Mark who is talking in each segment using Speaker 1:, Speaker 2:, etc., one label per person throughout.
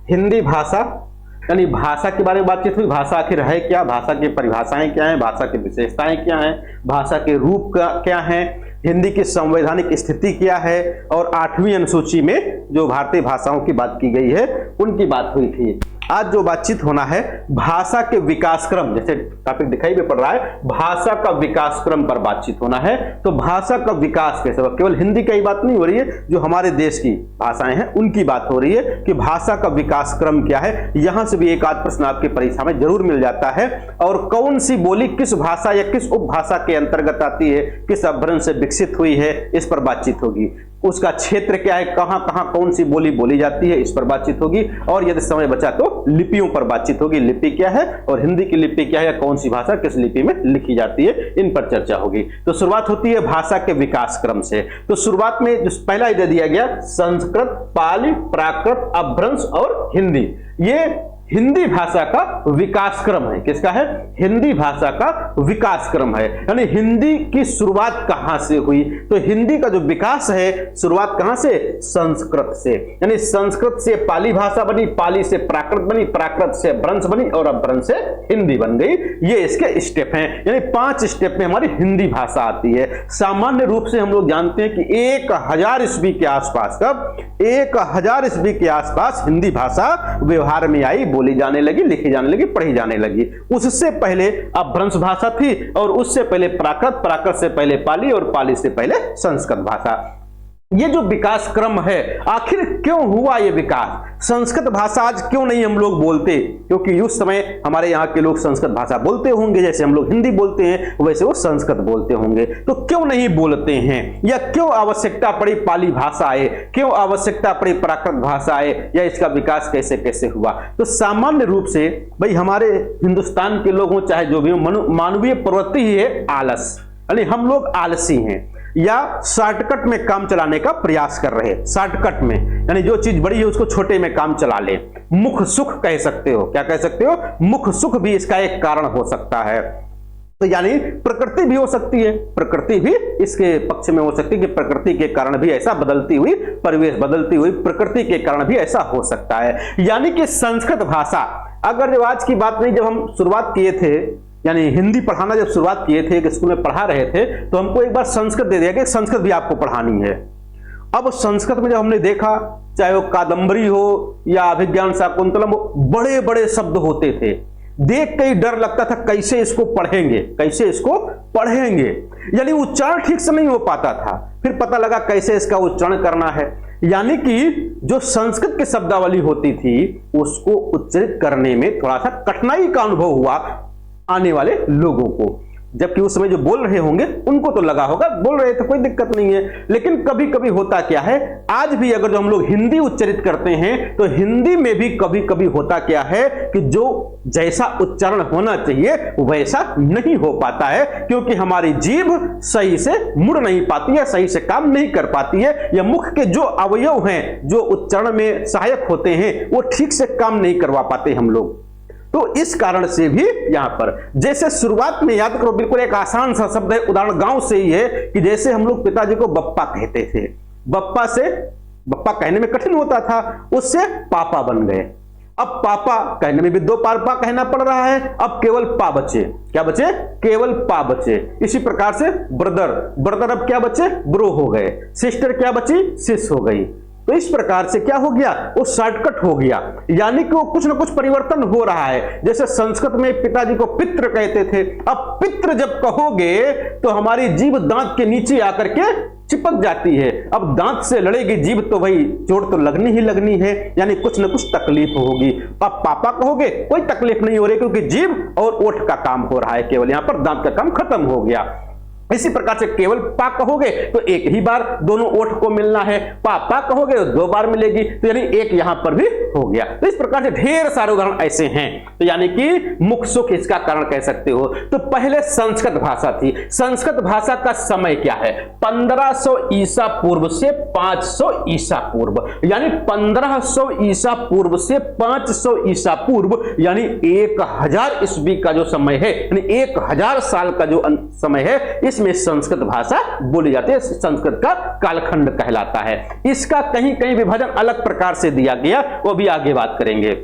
Speaker 1: हिंदी भाषा, यानी भाषा के बारे में बातचीत हुई। भाषा आखिर है क्या, भाषा की परिभाषाएं क्या हैं, भाषा की विशेषताएं क्या हैं, भाषा के रूप क्या हैं, हिंदी की संवैधानिक स्थिति क्या है, और 8वीं अनुसूची में जो भारतीय भाषाओं की बात की गई है उनकी बात हुई थी। आज जो बातचीत होना है भाषा के विकास क्रम, जैसे टॉपिक दिखाई में पड़ रहा है, भाषा का विकास क्रम पर बातचीत होना है। तो भाषा का विकास कैसे होगा, केवल हिंदी की बात नहीं हो रही है, जो हमारे देश की भाषाएं हैं उनकी बात हो रही है कि भाषा का विकास क्रम क्या है। यहां से भी एक आध प्रश्न आपकी परीक्षा में जरूर मिल जाता है। और कौन सी बोली किस भाषा या किस उपभाषा के अंतर्गत आती है, किस अपभ्रंश से विकसित हुई है, इस पर बातचीत होगी। उसका क्षेत्र क्या है, कहां कहां कौन सी बोली बोली जाती है, इस पर बातचीत होगी। और यदि समय बचा तो लिपियों पर बातचीत होगी, लिपि क्या है और हिंदी की लिपि क्या है, या कौन सी भाषा किस लिपि में लिखी जाती है, इन पर चर्चा होगी। तो शुरुआत होती है भाषा के विकास क्रम से। तो शुरुआत में जो पहला दे दिया गया संस्कृत, पाली, प्राकृत, अपभ्रंश और हिंदी, ये हिंदी भाषा का विकास क्रम है। किसका है, हिंदी भाषा का विकास क्रम है। यानी हिंदी की शुरुआत कहां से हुई, तो हिंदी का जो विकास है शुरुआत कहां से, संस्कृत से। यानी संस्कृत से पाली भाषा बनी, पाली से प्राकृत बनी, प्राकृत से अपभ्रंश बनी और अपभ्रंश से हिंदी बन गई। ये इसके स्टेप हैं, यानी 5 स्टेप में हमारी हिंदी भाषा आती है। सामान्य रूप से हम लोग जानते हैं कि 1000 ईस्वी के आसपास, कब 1000 ईस्वी के आसपास हिंदी भाषा व्यवहार में आई, बोली जाने लगी, लिखी जाने लगी, पढ़ी जाने लगी। उससे पहले अपभ्रंश भाषा थी और उससे पहले प्राकृत, प्राकृत से पहले पाली और पाली से पहले संस्कृत भाषा। ये जो विकास क्रम है, आखिर क्यों हुआ ये विकास, संस्कृत भाषा आज क्यों नहीं हम लोग बोलते, क्योंकि उस समय हमारे यहाँ के लोग संस्कृत भाषा बोलते होंगे, जैसे हम लोग हिंदी बोलते हैं वैसे वो संस्कृत बोलते होंगे। तो क्यों नहीं बोलते हैं, या क्यों आवश्यकता पड़ी पाली भाषा आए, क्यों आवश्यकता पड़ी प्राकृत भाषा आए, या इसका विकास कैसे कैसे हुआ। तो सामान्य रूप से भाई हमारे हिंदुस्तान के लोग हों चाहे जो भी हो, मानवीय प्रवृत्ति ही है आलस, यानी हम लोग आलसी हैं या शॉर्टकट में काम चलाने का प्रयास कर रहे हैं। शॉर्टकट में यानी जो चीज बड़ी है उसको छोटे में काम चला ले। मुख सुख कह सकते हो, क्या कह सकते हो, मुख सुख भी इसका एक कारण हो सकता है। तो यानी प्रकृति भी हो सकती है, प्रकृति भी इसके पक्ष में हो सकती है कि प्रकृति के कारण भी ऐसा बदलती हुई परिवेश, बदलती हुई प्रकृति के कारण भी ऐसा हो सकता है। यानी कि संस्कृत भाषा, अगर जब आज की बात नहीं, जब हम शुरुआत किए थे यानी हिंदी पढ़ाना जब शुरुआत किए थे, एक स्कूल में पढ़ा रहे थे, तो हमको एक बार संस्कृत दे दिया कि संस्कृत भी आपको पढ़ानी है। अब संस्कृत में जब हमने देखा, चाहे वो कादंबरी हो या अभिज्ञान शाकुंतलम हो, बड़े बड़े शब्द होते थे, देख के ही डर लगता था कैसे इसको पढ़ेंगे, कैसे इसको पढ़ेंगे, यानी उच्चारण ठीक से नहीं हो पाता था। फिर पता लगा कैसे इसका उच्चारण करना है। यानी कि जो संस्कृत की शब्दावली होती थी उसको उच्चारित करने में थोड़ा सा कठिनाई का अनुभव हुआ आने वाले लोगों को, जबकि उस समय जो बोल रहे होंगे उनको तो लगा होगा, बोल रहे थे कोई दिक्कत नहीं है। लेकिन कभी कभी होता क्या है, आज भी अगर जो हम लोग हिंदी उच्चारित करते हैं तो हिंदी में भी कभी कभी होता क्या है कि जो जैसा उच्चारण होना चाहिए वैसा नहीं हो पाता है, क्योंकि हमारी जीभ सही से मुड़ नहीं पाती है, सही से काम नहीं कर पाती है, या मुख के जो अवयव हैं जो उच्चारण में सहायक होते हैं वो ठीक से काम नहीं करवा पाते हम लोग। तो इस कारण से भी यहां पर, जैसे शुरुआत में याद करो, बिल्कुल एक आसान सा शब्द है, उदाहरण गांव से ही है कि जैसे हम लोग पिताजी को बप्पा कहते थे, बप्पा से, बप्पा कहने में कठिन होता था, उससे पापा बन गए। अब पापा कहने में भी 2 पापा कहना पड़ रहा है, अब केवल पा बचे, क्या बचे, केवल पा बचे। इसी प्रकार से ब्रदर, ब्रदर अब क्या बचे, ब्रो हो गए, सिस्टर क्या बची, सिस हो गई। तो इस प्रकार से क्या हो गया, वो शॉर्टकट हो गया, यानी कि वो कुछ ना कुछ परिवर्तन हो रहा है। जैसे संस्कृत में पिताजी को पितृ कहते थे, अब पितृ जब कहोगे तो हमारी जीभ दांत के नीचे आकर के चिपक जाती है। अब दांत से लड़ेगी जीभ तो भाई चोट तो लगनी ही लगनी है, यानी कुछ ना कुछ तकलीफ होगी। अब पापा कहोगे कोई तकलीफ नहीं हो रही, क्योंकि जीभ और ओठ का काम हो रहा है, केवल यहां पर दांत का काम खत्म हो गया। इसी प्रकार से केवल पा कहोगे तो एक ही बार दोनों ओठ को मिलना है, पापा कहोगे तो 2 बार मिलेगी, तो यानी एक यहां पर भी हो गया। तो इस प्रकार से ढेर सारे उदाहरण ऐसे हैं। तो यानी कि मुख सुख इसका कारण कह सकते हो। तो पहले संस्कृत भाषा थी, संस्कृत भाषा का समय क्या है, 1500 ईसा पूर्व से 500 ईसा पूर्व, यानी 1500 ईसा पूर्व से 500 ईसा पूर्व, यानी 1000 ईस्वी का जो समय है, यानी 1000 साल का जो समय है, इस इसमें संस्कृत भाषा बोली जाती है, संस्कृत का कालखंड कहलाता है। इसका कहीं कहीं विभाजन अलग प्रकार से दिया गया, वो भी आगे बात करेंगे।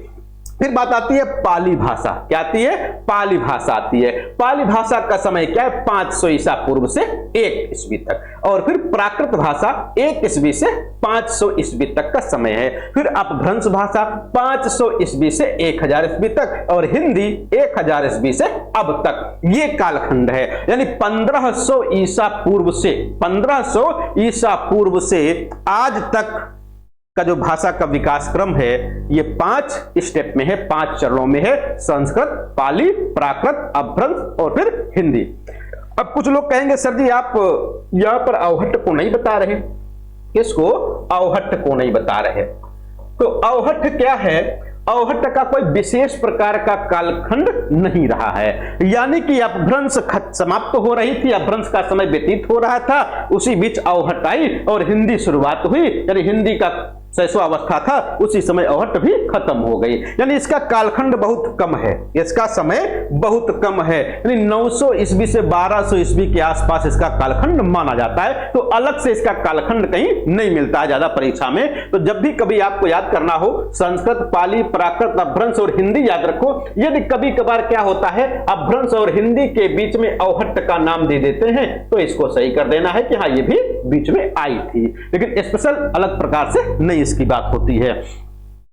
Speaker 1: फिर बात आती है पाली भाषा। क्या आती है? पाली भाषा आती है। पाली भाषा का समय क्या है? 500 ईसा पूर्व से 1 ईस्वी तक। और फिर प्राकृत भाषा 1 ईस्वी से 500 ईस्वी तक का समय है। फिर अपभ्रंश भाषा 500 ईस्वी से 1000 ईस्वी तक, और हिंदी 1000 ईस्वी से अब तक। ये कालखंड है, यानी 1500 ईसा पूर्व से 1500 ईसा पूर्व से आज तक का जो भाषा का विकास क्रम है, ये 5 स्टेप में है, 5 चरणों में है। संस्कृत, पाली, प्राकृत, अपभ्रंश और फिर हिंदी। अब कुछ लोग कहेंगे सर जी आप यहां पर अवहट्ट को नहीं बता रहे। किसको? अवहट्ट को नहीं बता रहे। तो अवहट्ट क्या है? अवहट्ट का कोई विशेष प्रकार का कालखंड नहीं रहा है, यानी कि अपभ्रंश समाप्त हो रही थी, अपभ्रंश का समय व्यतीत हो रहा था, उसी बीच अवहट्ट आई और हिंदी शुरुआत हुई, यानी हिंदी का शैशवावस्था था, उसी समय अवहट्ट भी खत्म हो गई। यानी इसका कालखंड बहुत कम है, इसका समय बहुत कम है, यानी 900 ईस्वी से 1200 ईस्वी के आसपास इसका कालखंड माना जाता है। तो अलग से इसका कालखंड कहीं नहीं मिलता है ज्यादा परीक्षा में। तो जब भी कभी आपको याद करना हो संस्कृत, पाली, प्राकृत, अपभ्रंश और हिंदी याद रखो। यदि कभी कभार क्या होता है अपभ्रंश और हिंदी के बीच में अवहट्ट का नाम दे देते हैं, तो इसको सही कर देना है कि हाँ ये भी बीच में आई थी, लेकिन स्पेशल अलग प्रकार से नहीं इसकी बात होती है।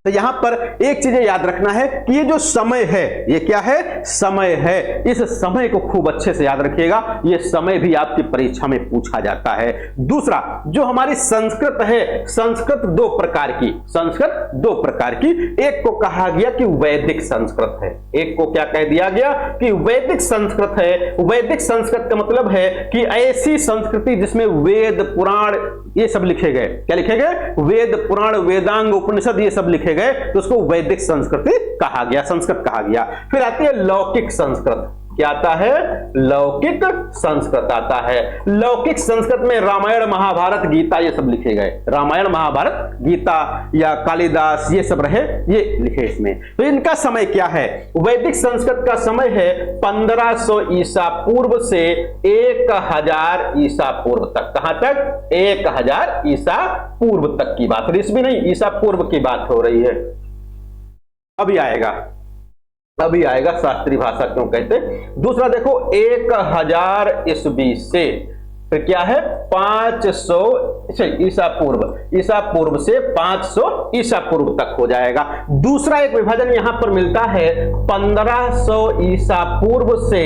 Speaker 1: तो यहां पर एक चीज याद रखना है कि ये जो समय है, ये क्या है? समय है। इस समय को खूब अच्छे से याद रखिएगा, ये समय भी आपकी परीक्षा में पूछा जाता है। दूसरा, जो हमारी संस्कृत है, संस्कृत 2 प्रकार की, संस्कृत 2 प्रकार की। एक को कहा गया कि वैदिक संस्कृत है, एक को क्या कह दिया गया कि वैदिक संस्कृत है। वैदिक संस्कृत का मतलब है कि ऐसी संस्कृति जिसमें वेद, पुराण ये सब लिखे गए। क्या लिखे गए? वेद, पुराण, वेदांग, उपनिषद ये सब लिखे गए, तो उसको वैदिक संस्कृति कहा गया, संस्कृत कहा गया। फिर आती है लौकिक संस्कृत। क्या आता है? लौकिक संस्कृत आता है। लौकिक संस्कृत में रामायण, महाभारत, गीता ये सब लिखे गए। रामायण, महाभारत, गीता या कालिदास ये सब रहे, ये लिखे इसमें। तो इनका समय क्या है? वैदिक संस्कृत का समय है 1500 ईसा पूर्व से 1000 ईसा पूर्व तक। कहां तक? 1000 ईसा पूर्व तक की बात, ईस्वी नहीं, ईसा पूर्व की बात हो रही है। अभी आएगा शास्त्रीय भाषा क्यों कहते। दूसरा देखो 1000 ईस्वी से फिर क्या है? 500 ईसा पूर्व से 500 ईसा पूर्व तक हो जाएगा। दूसरा एक विभाजन यहां पर मिलता है 1500 ईसा पूर्व से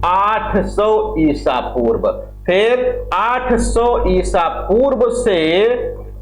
Speaker 1: 800 ईसा पूर्व, फिर 800 ईसा पूर्व से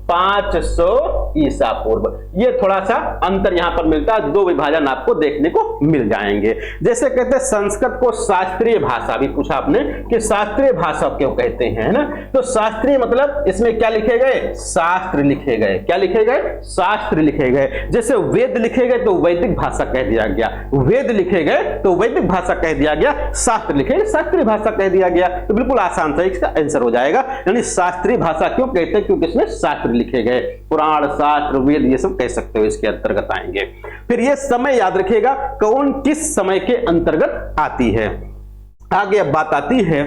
Speaker 1: 500 ईसा पूर्व। ये थोड़ा सा अंतर यहां पर मिलता है, 2 विभाजन आपको देखने को मिल जाएंगे। जैसे कहते हैं संस्कृत को शास्त्रीय भाषा, भी पूछा आपने कि शास्त्रीय भाषा क्यों कहते हैं, है ना। तो शास्त्रीय मतलब इसमें क्या लिखे गए? शास्त्र लिखे गए। क्या लिखे गए? शास्त्र लिखे गए। जैसे वेद लिखे गए तो वैदिक भाषा कह दिया गया, वेद लिखे गए तो वैदिक भाषा कह दिया गया, शास्त्र लिखे गए शास्त्रीय भाषा कह दिया गया। तो बिल्कुल आसान सा इसका आंसर हो जाएगा। यानी शास्त्रीय भाषा क्यों कहते हैं? क्योंकि इसमें शास्त्र लिखे गए, पुराण, शास्त्र, वेद ये सब कह सकते हो, इसके अंतर्गत आएंगे। फिर ये समय याद रखिएगा कौन किस समय के अंतर्गत आती है। आगे अब बात आती है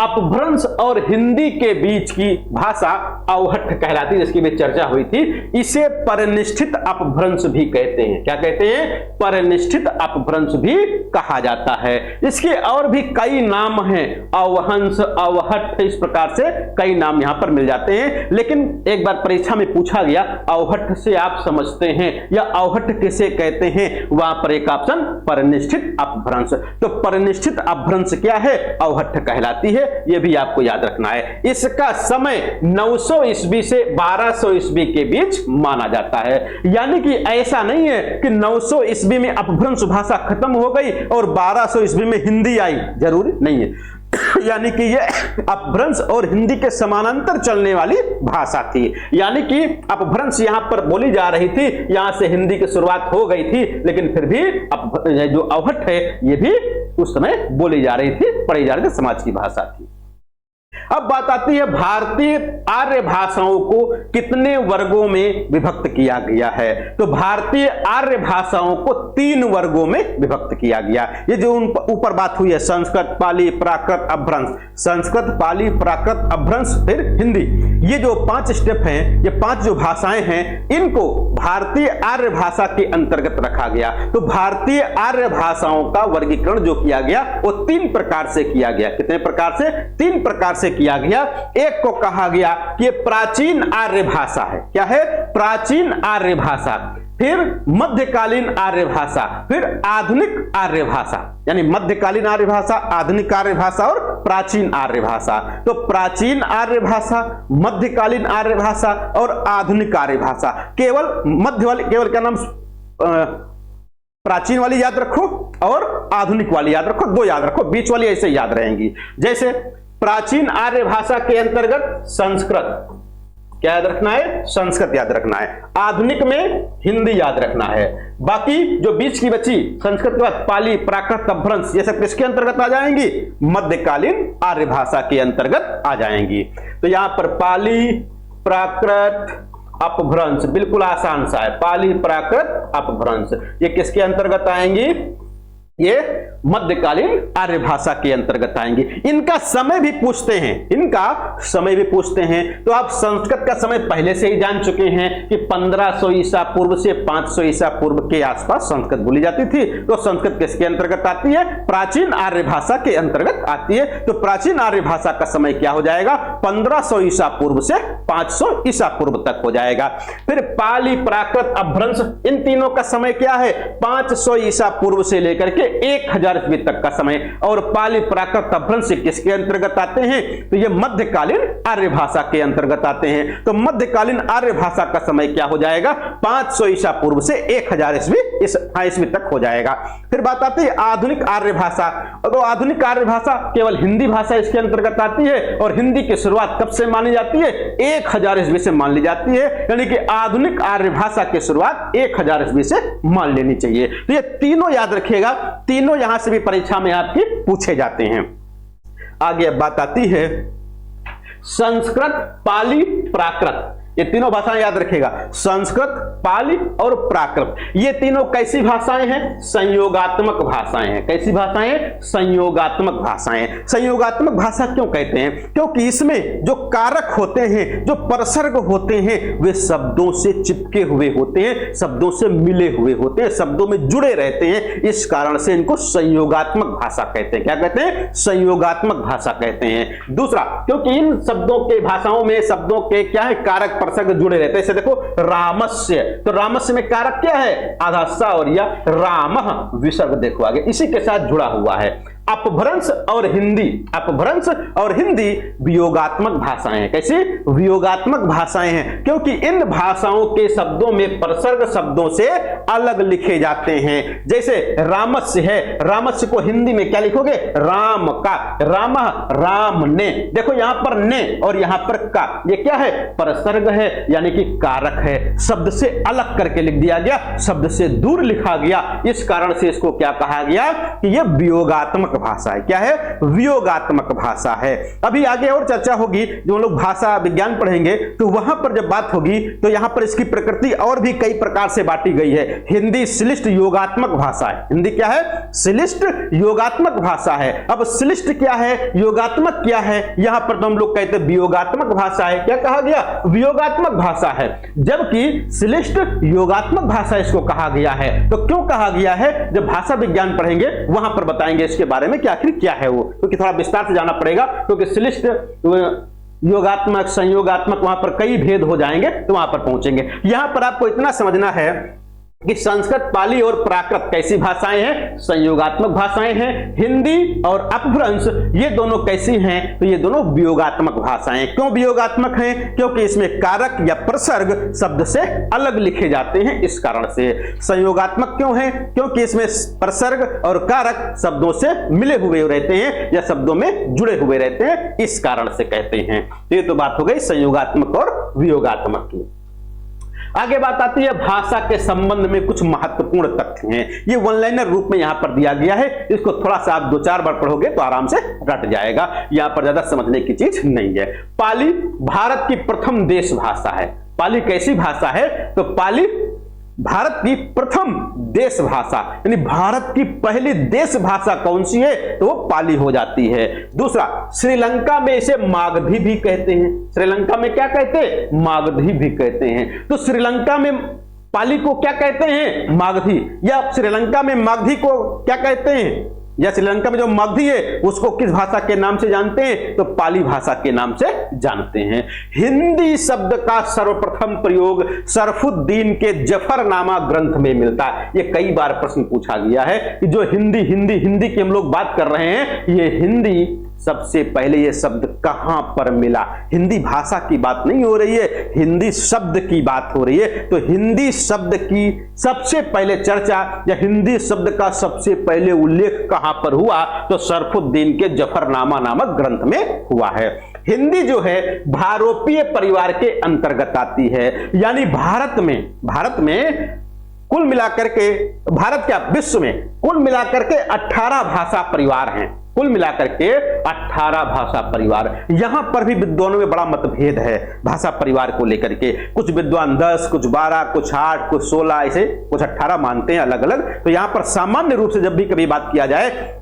Speaker 1: अपभ्रंश और हिंदी के बीच की भाषा अवहट्ट कहलाती है, जिसकी भी चर्चा हुई थी। इसे परनिष्ठित अपभ्रंश भी कहते हैं। क्या कहते हैं? परनिष्ठित अपभ्रंश भी कहा जाता है। इसके और भी कई नाम हैं, अवहंस, अवहट्ट, इस प्रकार से कई नाम यहां पर मिल जाते हैं। लेकिन एक बार परीक्षा में पूछा गया अवहट्ट से आप समझते हैं या अवहट्ट किसे कहते हैं, वहां पर एक ऑप्शन परनिष्ठित अपभ्रंश। तो परनिष्ठित अपभ्रंश क्या है? अवहट्ट कहलाती है। यह भी आपको याद रखना है। इसका समय 900 ईस्वी से 1200 ईस्वी के बीच माना जाता है। यानी कि ऐसा नहीं है कि 900 ईस्वी में अपभ्रंश भाषा खत्म हो गई और 1200 ईस्वी में हिंदी आई, जरूरी नहीं है। यानी कि ये अपभ्रंश और हिंदी के समानांतर चलने वाली भाषा थी। यानी कि अपभ्रंश यहां पर बोली जा रही थी, यहां से हिंदी की शुरुआत हो गई थी, लेकिन फिर भी जो अवहट्ट है ये भी उस समय बोली जा रही थी, पढ़ी जा रही थी, समाज की भाषा थी। अब बात आती है भारतीय आर्य भाषाओं को कितने वर्गों में विभक्त किया गया है। तो भारतीय आर्य भाषाओं को 3 वर्गों में विभक्त किया गया। ये जो ऊपर बात हुई है संस्कृत, पाली, प्राकृत, अपभ्रंश, संस्कृत, पाली, प्राकृत, अपभ्रंश, फिर हिंदी, ये जो 5 स्टेप हैं, ये 5 जो भाषाएं हैं, इनको भारतीय आर्य भाषा के अंतर्गत रखा गया। तो भारतीय आर्य भाषाओं का वर्गीकरण जो किया गया वो 3 प्रकार से किया गया। कितने प्रकार से? 3 प्रकार से किया गया। एक को कहा गया कि ये प्राचीन आर्य भाषा है। क्या है? प्राचीन आर्य भाषा, फिर मध्यकालीन आर्य भाषा, फिर आधुनिक आर्य भाषा, यानी मध्यकालीन आर्य भाषा, आधुनिक आर्य भाषा और प्राचीन आर्य भाषा। तो प्राचीन आर्य भाषा, मध्यकालीन आर्य भाषा और आधुनिक आर्य भाषा। केवल मध्य वाली, केवल क्या नाम, प्राचीन वाली याद रखो और आधुनिक वाली याद रखो, 2 याद रखो, बीच वाली ऐसे याद रहेंगी। जैसे प्राचीन आर्य भाषा के अंतर्गत संस्कृत, क्या याद रखना है? संस्कृत याद रखना है। आधुनिक में हिंदी याद रखना है। बाकी जो बीच की बची संस्कृत के बाद पाली, प्राकृत, अपभ्रंश, ये सब किसके अंतर्गत आ जाएंगी? मध्यकालीन आर्य भाषा के अंतर्गत आ जाएंगी। तो यहां पर पाली, प्राकृत, अपभ्रंश, बिल्कुल आसान सा है। पाली, प्राकृत, अपभ्रंश, ये किसके अंतर्गत आएंगी? ये मध्यकालीन आर्य भाषा के अंतर्गत आएंगे। इनका समय भी पूछते हैं, इनका समय भी पूछते हैं। तो आप संस्कृत का समय पहले से ही जान चुके हैं कि 1500 ईसा पूर्व से 500 ईसा पूर्व के आसपास संस्कृत बोली जाती थी। तो संस्कृत किसके अंतर्गत आती है? प्राचीन आर्य भाषा के अंतर्गत आती है। तो प्राचीन आर्य भाषा का समय क्या हो जाएगा? 1500 ईसा पूर्व से 500 ईसा पूर्व तक हो जाएगा। फिर पाली, प्राकृत, अपभ्रंश, इन तीनों का समय क्या है? 500 ईसा पूर्व से लेकर के 1000 ईस्वी तक का समय। और पाली, प्राकृत, अपभ्रंश किसके अंतर्गत आते हैं? तो ये मध्यकालीन आर्य भाषा के अंतर्गत आते हैं। तो मध्यकालीन आर्य भाषा का समय क्या हो जाएगा? 500 ईसा पूर्व से 1000 ईस्वी तक हो जाएगा। फिर बात आती है आधुनिक आर्य भाषा। तो आधुनिक आर्य भाषा केवल हिंदी भाषा इसके अंतर्गत आती है और हिंदी की शुरुआत कब से मानी जाती है? 1000 ईस्वी से मान ली जाती है। यानी कि आधुनिक आर्य भाषा की शुरुआत 1000 ईस्वी से मान लेनी चाहिए। तो ये तीनों याद रखिएगा, तीनों यहां से भी परीक्षा में आपके पूछे जाते हैं। आगे बात आती है संस्कृत, पाली, प्राकृत, ये तीनों भाषाएं याद रखिएगा। संस्कृत, पाली और प्राकृत, ये तीनों कैसी भाषाएं हैं? संयोगात्मक भाषाएं हैं। कैसी भाषाएं? संयोगात्मक भाषाएं। संयोगात्मक भाषा क्यों कहते हैं? क्योंकि इसमें जो कारक होते हैं, जो परसर्ग होते हैं, वे शब्दों से चिपके हुए होते हैं, शब्दों से मिले हुए होते हैं, शब्दों में जुड़े रहते हैं। इस कारण से इनको संयोगात्मक भाषा कहते हैं। क्या कहते हैं? संयोगात्मक भाषा कहते हैं। दूसरा, क्योंकि इन शब्दों के, भाषाओं में शब्दों के क्या है? कारक परसर्ग जुड़े रहते हैं। जैसे देखो रामस्य, तो रामस्य में कारक क्या है? आधा सा और या रामः विसर्ग देखो आगे, इसी के साथ जुड़ा हुआ है। अपभ्रंश और हिंदी, अपभ्रंश और हिंदी वियोगात्मक भाषाएं हैं। कैसी? वियोगात्मक भाषाएं हैं, क्योंकि इन भाषाओं के शब्दों में परसर्ग शब्दों से अलग लिखे जाते हैं। जैसे रामस्य है, रामस्य को हिंदी में क्या लिखोगे? राम का, रामः, राम ने। देखो यहां पर ने और यहां पर का, ये क्या है? परसर्ग है, यानी कि कारक है। शब्द से अलग करके लिख दिया गया, शब्द से दूर लिखा गया। इस कारण से इसको क्या कहा गया? कि यह वियोगात्मक भाषा है। क्या है? वियोगात्मक भाषा है। अभी आगे और चर्चा होगी, जो लोग भाषा विज्ञान पढ़ेंगे तो वहां पर जब बात होगी तो यहां पर इसकी प्रकृति और भी कई प्रकार से बांटी गई है। हिंदी श्लिष्ट योगात्मक भाषा है। हिंदी क्या है? श्लिष्ट योगात्मक भाषा है। अब श्लिष्ट क्या है, योगात्मक क्या है? यहां पर तो हम लोग कहते हैं वियोगात्मक भाषा है। क्या कहा गया? वियोगात्मक भाषा है। जबकि श्लिष्ट योगात्मक भाषा इसको कहा गया है। तो क्यों कहा गया है? जब भाषा विज्ञान पढ़ेंगे वहां पर बताएंगे इसके बारे में कि आखिर क्या है वो, क्योंकि थोड़ा विस्तार से जाना पड़ेगा, क्योंकि श्लिष्ट, योगात्मक, संयोगात्मक, वहां पर कई भेद हो जाएंगे, तो वहां पर पहुंचेंगे। यहां पर आपको इतना समझना है कि संस्कृत, पाली और प्राकृत कैसी भाषाएं हैं? संयोगात्मक भाषाएं हैं। हिंदी और अपभ्रंश ये दोनों कैसी हैं? तो ये दोनों वियोगात्मक भाषाएं। क्यों वियोगात्मक हैं? क्योंकि इसमें कारक या प्रसर्ग शब्द से अलग लिखे जाते हैं, इस कारण से। संयोगात्मक क्यों है? क्योंकि इसमें प्रसर्ग और कारक शब्दों से मिले हुए रहते हैं या शब्दों में जुड़े हुए रहते हैं, इस कारण से कहते हैं। तो ये तो बात हो गई संयोगात्मक और वियोगात्मक की। आगे बात आती है भाषा के संबंध में कुछ महत्वपूर्ण तथ्य हैं। ये वन लाइनर रूप में यहां पर दिया गया है, इसको थोड़ा सा आप 2-4 बार पढ़ोगे तो आराम से रट जाएगा, यहां पर ज्यादा समझने की चीज नहीं है। पाली भारत की प्रथम देश भाषा है। पाली कैसी भाषा है? तो पाली भारत की प्रथम देश भाषा, यानी भारत की पहली देश भाषा कौन सी है? तो वो पाली हो जाती है। दूसरा, श्रीलंका में इसे मागधी भी कहते हैं। श्रीलंका में क्या कहते हैं? मागधी भी कहते हैं। तो श्रीलंका में पाली को क्या कहते हैं? मागधी। या श्रीलंका में मागधी को क्या कहते हैं? या श्रीलंका में जो मागधी है उसको किस भाषा के नाम से जानते हैं? तो पाली भाषा के नाम से जानते हैं। हिंदी शब्द का सर्वप्रथम प्रयोग शरफुद्दीन के जफरनामा ग्रंथ में मिलता है। ये कई बार प्रश्न पूछा गया है कि जो हिंदी की हम लोग बात कर रहे हैं, ये हिंदी सबसे पहले ये शब्द कहां पर मिला? हिंदी भाषा की बात नहीं हो रही है, हिंदी शब्द की बात हो रही है। तो हिंदी शब्द की सबसे पहले चर्चा या हिंदी शब्द का सबसे पहले उल्लेख कहां पर हुआ? तो शरफुद्दीन के जफरनामा नामक ग्रंथ में हुआ है। हिंदी जो है भारोपीय परिवार के अंतर्गत आती है, यानी भारत में कुल मिलाकर के, भारत क्या विश्व में कुल मिलाकर के 18 भाषा परिवार हैं। कुल मिलाकर के 18 भाषा परिवार। यहां पर भी विद्वानों में बड़ा मतभेद है भाषा परिवार को लेकर के। कुछ विद्वान 10, कुछ 12, कुछ 8, कुछ 16, ऐसे कुछ 18 मानते हैं अलग अलग। तो यहां पर सामान्य रूप से जब भी कभी बात किया जाए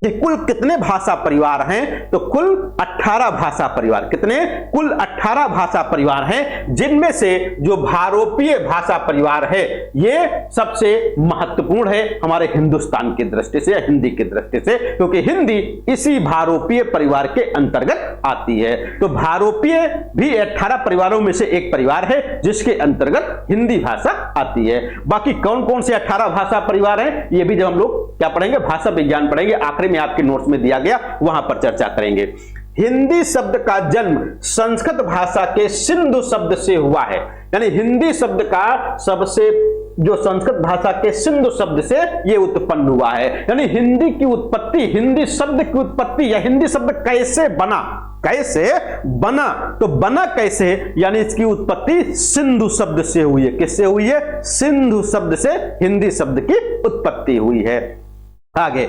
Speaker 1: कि कुल कितने भाषा परिवार हैं, तो कुल 18 भाषा परिवार। कितने? कुल 18 भाषा परिवार हैं, जिनमें से जो भारोपीय भाषा परिवार है ये सबसे महत्वपूर्ण है हमारे हिंदुस्तान की दृष्टि से या हिंदी की दृष्टि से, क्योंकि हिंदी इसी भारोपीय परिवार के अंतर्गत आती है। तो भारोपीय भी 18 परिवारों में से एक परिवार है जिसके अंतर्गत हिंदी भाषा आती है। बाकी कौन कौन से 18 भाषा परिवार हैं ये भी जब हम लोग क्या पढ़ेंगे, भाषा विज्ञान पढ़ेंगे, आखिरी में आपके नोट्स में दिया गया, वहां पर चर्चा करेंगे। हिंदी शब्द का जन्म संस्कृत भाषा के सिंधु शब्द से हुआ है, यानी हिंदी शब्द का सबसे जो संस्कृत भाषा के सिंधु शब्द से ये उत्पन्न हुआ है। यानी हिंदी की उत्पत्ति, हिंदी शब्द की उत्पत्ति या हिंदी शब्द कैसे बना, तो बना कैसे? यानी इसकी उत्पत्ति सिंधु शब्द से हुई है। किससे हुई है? सिंधु शब्द से हिंदी शब्द की उत्पत्ति हुई है। आगे,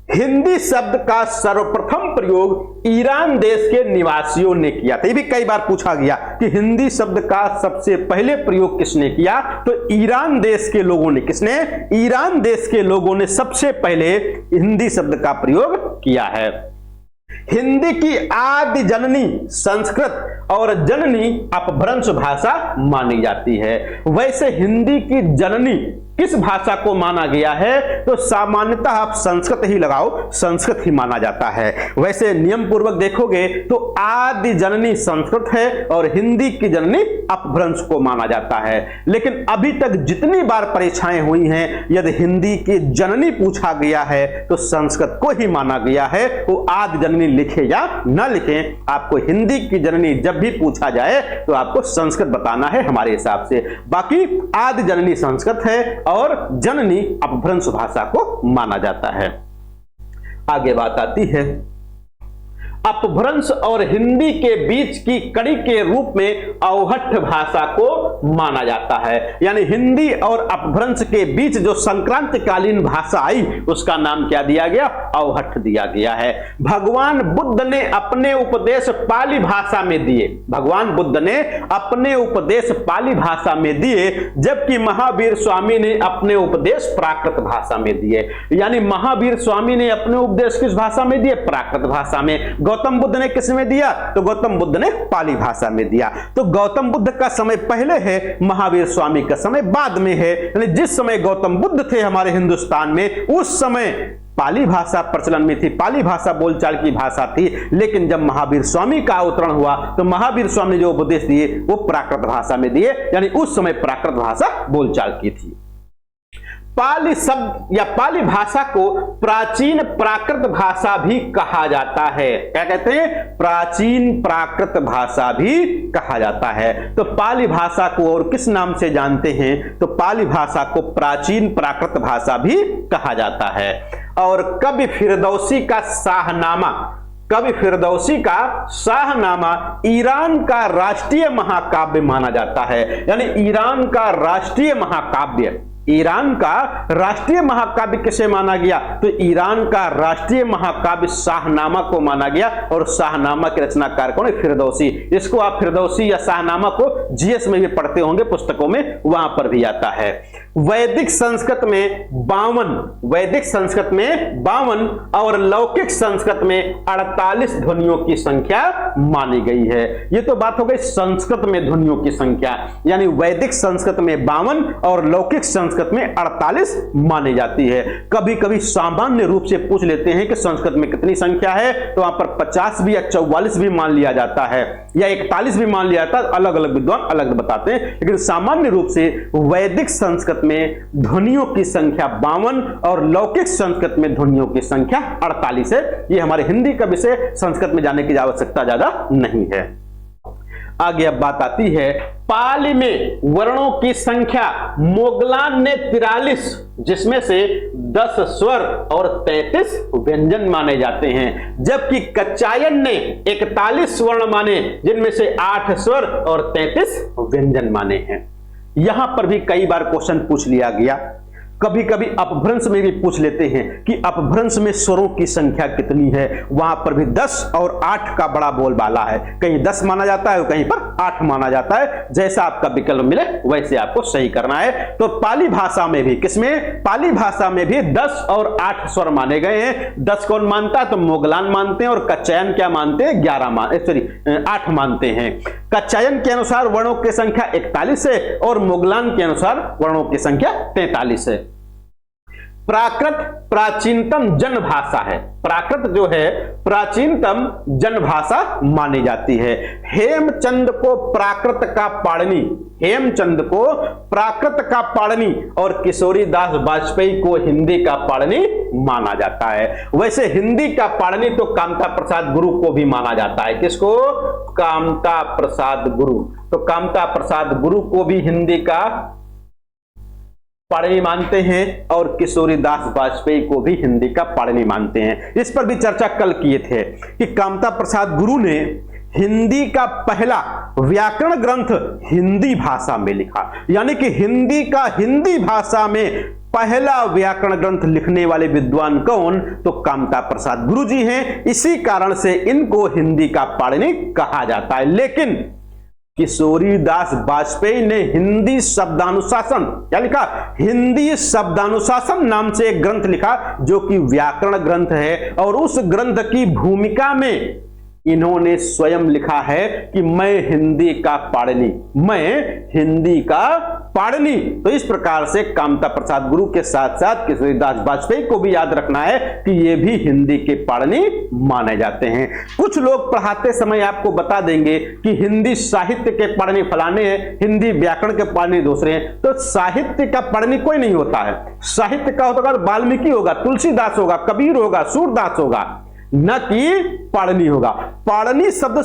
Speaker 1: हिंदी शब्द का सर्वप्रथम प्रयोग ईरान देश के निवासियों ने किया था। ये भी कई बार पूछा गया कि हिंदी शब्द का सबसे पहले प्रयोग किसने किया? तो ईरान देश के लोगों ने। किसने? ईरान देश के लोगों ने सबसे पहले हिंदी शब्द का प्रयोग किया है। हिंदी की आदि जननी संस्कृत और जननी अपभ्रंश भाषा मानी जाती है। वैसे हिंदी की जननी किस भाषा को माना गया है? तो सामान्यतः आप संस्कृत ही लगाओ, संस्कृत ही माना जाता है। वैसे नियम पूर्वक देखोगे तो आदि जननी संस्कृत है और हिंदी की जननी अपभ्रंश को माना जाता है। लेकिन अभी तक जितनी बार परीक्षाएं हुई हैं, यदि हिंदी की जननी पूछा गया है तो संस्कृत को ही माना गया है। वो आदि जननी लिखे या न लिखे, आपको हिंदी की जननी जब भी पूछा जाए तो आपको संस्कृत बताना है हमारे हिसाब से। बाकी आदि जननी संस्कृत है और जननी अपभ्रंश भाषा को माना जाता है। आगे बात आती है, अपभ्रंश और हिंदी के बीच की कड़ी के रूप में अवहट्ठ भाषा को माना जाता है। यानी हिंदी और अपभ्रंश के बीच जो संक्रांतिकालीन भाषा आई उसका नाम क्या दिया गया? अवहट्ठ दिया गया है। भगवान बुद्ध ने अपने उपदेश पाली भाषा में दिए। भगवान बुद्ध ने अपने उपदेश पाली भाषा में दिए, जबकि महावीर स्वामी ने अपने उपदेश प्राकृत भाषा में दिए। यानी महावीर स्वामी ने अपने उपदेश किस भाषा में दिए? प्राकृत भाषा में। गौतम बुद्ध ने किस में दिया? तो गौतम बुद्ध ने पाली भाषा में दिया। तो गौतम बुद्ध का समय पहले है, महावीर स्वामी का समय बाद में है। यानी जिस समय गौतम बुद्ध थे हमारे हिंदुस्तान में, उस समय पाली भाषा प्रचलन में थी, पाली भाषा बोलचाल की भाषा थी। लेकिन जब महावीर स्वामी का अवतरण हुआ तो महावीर स्वामी ने जो उपदेश दिए वो प्राकृत भाषा में दिए, यानी उस समय प्राकृत भाषा बोलचाल की थी। पाली शब्द या पाली भाषा को प्राचीन प्राकृत भाषा भी कहा जाता है। क्या कहते हैं? प्राचीन प्राकृत भाषा भी कहा जाता है। तो पाली भाषा को और किस नाम से जानते हैं? तो पाली भाषा को प्राचीन प्राकृत भाषा भी कहा जाता है। और कवि फिरदौसी का शाहनामा कवि फिरदौसी का शाहनामा ईरान का राष्ट्रीय महाकाव्य माना जाता है। यानी ईरान का राष्ट्रीय महाकाव्य, ईरान का राष्ट्रीय महाकाव्य किसे माना गया? तो ईरान का राष्ट्रीय महाकाव्य शाहनामा को माना गया, और शाहनामा के रचनाकार कौन है? फिरदौसी। इसको आप फिरदौसी या शाहनामा को जीएस में भी पढ़ते होंगे, पुस्तकों में वहां पर भी आता है। वैदिक संस्कृत में 52, वैदिक संस्कृत में 52 और लौकिक संस्कृत में 48 ध्वनियों की संख्या मानी गई है। ये तो बात हो गई संस्कृत में ध्वनियों की संख्या, यानी वैदिक संस्कृत में 52 और लौकिक संस्कृत में 48 मानी जाती है। कभी कभी सामान्य रूप से पूछ लेते हैं कि संस्कृत में कितनी संख्या है, तो वहां पर 50 भी या 44 भी मान लिया जाता है, या 41 भी मान लिया जाता है। अलग अलग विद्वान अलग बताते हैं, लेकिन सामान्य रूप से वैदिक संस्कृत में ध्वनियों की संख्या 52 और लौकिक संस्कृत में ध्वनियों की संख्या 48 है। ये हमारे हिंदी का विषय, संस्कृत में जाने की आवश्यकता ज्यादा नहीं है। आगे अब बात आती है पाली में वर्णों की संख्या। मोगलान ने 43, जिसमें से 10 स्वर और 33 व्यंजन माने जाते हैं, जबकि कच्चायन ने 41 वर्ण माने, जिनमें से 8 स्वर और 33 व्यंजन माने हैं। यहां पर भी कई बार क्वेश्चन पूछ लिया गया, कभी कभी अपभ्रंश में भी पूछ लेते हैं कि अपभ्रंश में स्वरों की संख्या कितनी है। वहां पर भी 10 और 8 का बड़ा बोलबाला है, कहीं 10 माना जाता है, कहीं पर 8 माना जाता है। जैसा आपका विकल्प मिले वैसे आपको सही करना है। तो पाली भाषा में भी, किसमें? पाली भाषा में भी 10 और 8 स्वर माने गए हैं। 10 कौन मानता है? तो मोगलान मानते हैं, और कच्चायन क्या मानते हैं? 8 मानते हैं। कच्चायन के अनुसार वर्णों की संख्या 41 है, और मोगलान के अनुसार वर्णों की संख्या 43 है। प्राकृत प्राचीनतम जनभाषा है। प्राकृत जो है प्राचीनतम जनभाषा मानी जाती है। हेमचंद को प्राकृत का पाणिनि, हेमचंद को प्राकृत का पाणिनि और किशोरीदास वाजपेयी को हिंदी का पाणिनि माना जाता है। वैसे हिंदी का पाणिनि तो कामता प्रसाद गुरु को भी माना जाता है। किसको? कामता प्रसाद गुरु। तो कामता प्रसाद गुरु को भी हिंदी का पाणिनि मानते हैं, और किशोरीदास वाजपेयी को भी हिंदी का पाणिनि मानते हैं। इस पर भी चर्चा कल किए थे कि कामता प्रसाद गुरु ने हिंदी का पहला व्याकरण ग्रंथ हिंदी भाषा में लिखा, यानी कि हिंदी का हिंदी भाषा में पहला व्याकरण ग्रंथ लिखने वाले विद्वान कौन? तो कामता प्रसाद गुरु जी हैं। इसी कारण से इनको हिंदी का पाणिनि कहा जाता है। लेकिन किशोरीदास वाजपेयी ने हिंदी शब्दानुशासन, क्या लिखा? हिंदी शब्दानुशासन नाम से एक ग्रंथ लिखा, जो कि व्याकरण ग्रंथ है, और उस ग्रंथ की भूमिका में इन्होंने स्वयं लिखा है कि मैं हिंदी का पाणिनि, मैं हिंदी का पाणिनि। तो इस प्रकार से कामता प्रसाद गुरु के साथ साथ किशोरीदास वाजपेयी को भी याद रखना है कि ये भी हिंदी के पाणिनि माने जाते हैं। कुछ लोग पढ़ाते समय आपको बता देंगे कि हिंदी साहित्य के पाणिनि फलाने हैं, हिंदी व्याकरण के पाणिनि दूसरे हैं। तो साहित्य का पाणिनि कोई नहीं होता है। साहित्य का होता है वाल्मीकि होगा, तुलसीदास होगा, कबीर होगा, सूरदास होगा, न कि पाणिनि होगा। पाणिनि शब्द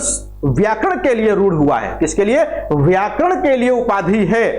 Speaker 1: व्याकरण के लिए रूढ़ हुआ है। किसके लिए? व्याकरण के लिए उपाधि है।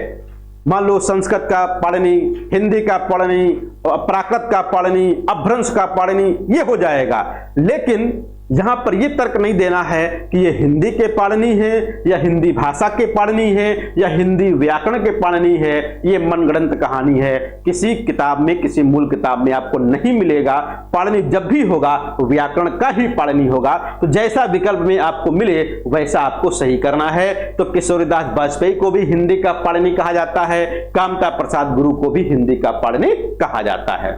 Speaker 1: मान लो संस्कृत का पाणिनि, हिंदी का पाणिनि, प्राकृत का पाणिनि, अपभ्रंश का पाणिनि, ये हो जाएगा। लेकिन यहां पर यह तर्क नहीं देना है कि ये हिंदी के पाणिनि है, या हिंदी भाषा के पाणिनि है, या हिंदी व्याकरण के पाणिनि है। ये मनगढ़ंत कहानी है। किसी किताब में, किसी मूल किताब में आपको नहीं मिलेगा। पाणिनि जब भी होगा व्याकरण का ही पाणिनि होगा। तो जैसा विकल्प में आपको मिले वैसा आपको सही करना है। तो किशोरीदास वाजपेयी को भी हिंदी का पाणिनि कहा जाता है, कामता प्रसाद गुरु को भी हिंदी का पाणिनि कहा जाता है।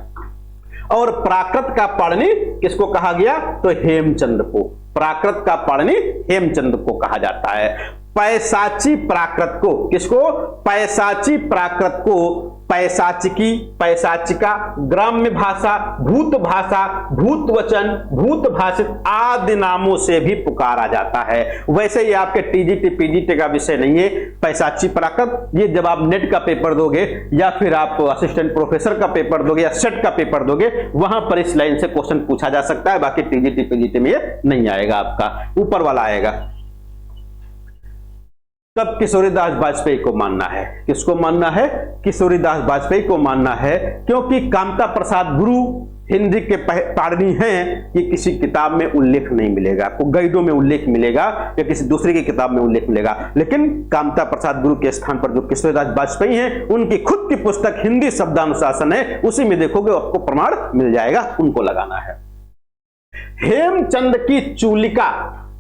Speaker 1: और प्राकृत का पाणिनि किसको कहा गया? तो हेमचंद को। प्राकृत का पाणिनि हेमचंद को कहा जाता है। पैशाची प्राकृत को, किसको? पैशाची प्राकृत को पैशाचिकी, पैशाचिका, ग्राम्य भाषा, भूत भाषा, भूत वचन, भूत भाषित आदि नामों से भी पुकारा जाता है। वैसे ही आपके टीजीटी पीजीटी का विषय नहीं है पैशाची प्राकृत। ये जब आप नेट का पेपर दोगे, या फिर आप असिस्टेंट प्रोफेसर का पेपर दोगे, या सेट का पेपर दोगे, वहां पर इस लाइन से क्वेश्चन पूछा जा सकता है। बाकी टीजीटी पीजीटी में ये नहीं आएगा, आपका ऊपर वाला आएगा। तब किशोरीदास वाजपेयी को मानना है। किसको मानना है? किशोरीदास वाजपेयी को मानना है, क्योंकि कामता प्रसाद गुरु हिंदी के पारणी हैं, ये किसी किताब में उल्लेख नहीं मिलेगा आपको। गैडों में उल्लेख मिलेगा या किसी दूसरे की किताब में उल्लेख मिलेगा, लेकिन कामता प्रसाद गुरु के स्थान पर जो किशोरीदास वाजपेयी हैं, उनकी खुद की पुस्तक हिंदी शब्दानुशासन है, उसी में देखोगे आपको प्रमाण मिल जाएगा, उनको लगाना है। हेमचंद की चूलिका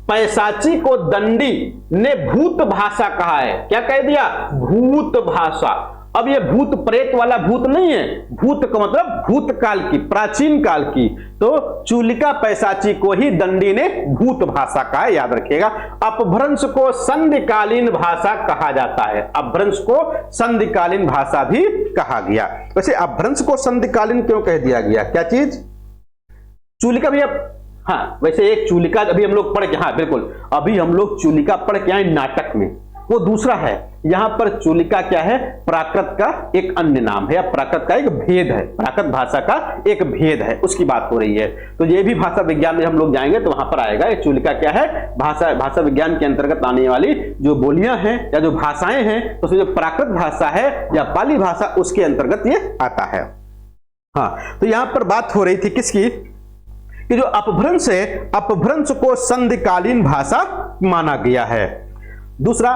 Speaker 1: पैसाची को दंडी ने भूत भाषा कहा है। क्या कह दिया? भूत भाषा। अब ये भूत प्रेत वाला भूत नहीं है, भूत का मतलब भूतकाल की, प्राचीन काल की। तो चूलिका पैसाची को ही दंडी ने भूत भाषा कहा है, याद रखिएगा। अपभ्रंश को संधिकालीन भाषा कहा जाता है। अपभ्रंश को संधिकालीन भाषा भी कहा गया। वैसे अपभ्रंश को संधिकालीन क्यों कह दिया गया? क्या चीज? चूलिका भी अब, हाँ वैसे एक चूलिका अभी हम लोग पढ़ के, हाँ बिल्कुल, अभी हम लोग चूलिका पढ़ के आए नाटक में, वो दूसरा है। यहां पर चूलिका क्या है? प्राकृत का एक अन्य नाम है, या प्राकृत का एक भेद है, प्राकृत भाषा का एक भेद है, उसकी बात हो रही है। तो ये भी भाषा विज्ञान में हम लोग जाएंगे तो वहां पर आएगा। ये चूलिका क्या है? भाषा विज्ञान के अंतर्गत आने वाली जो बोलियां हैं या जो भाषाएं हैं, तो जो प्राकृत भाषा है या पाली भाषा, उसके अंतर्गत ये आता है। हाँ, तो यहां पर बात हो रही थी किसकी? कि जो अपभ्रंश है, अपभ्रंश को संधिकालीन भाषा माना गया है। दूसरा,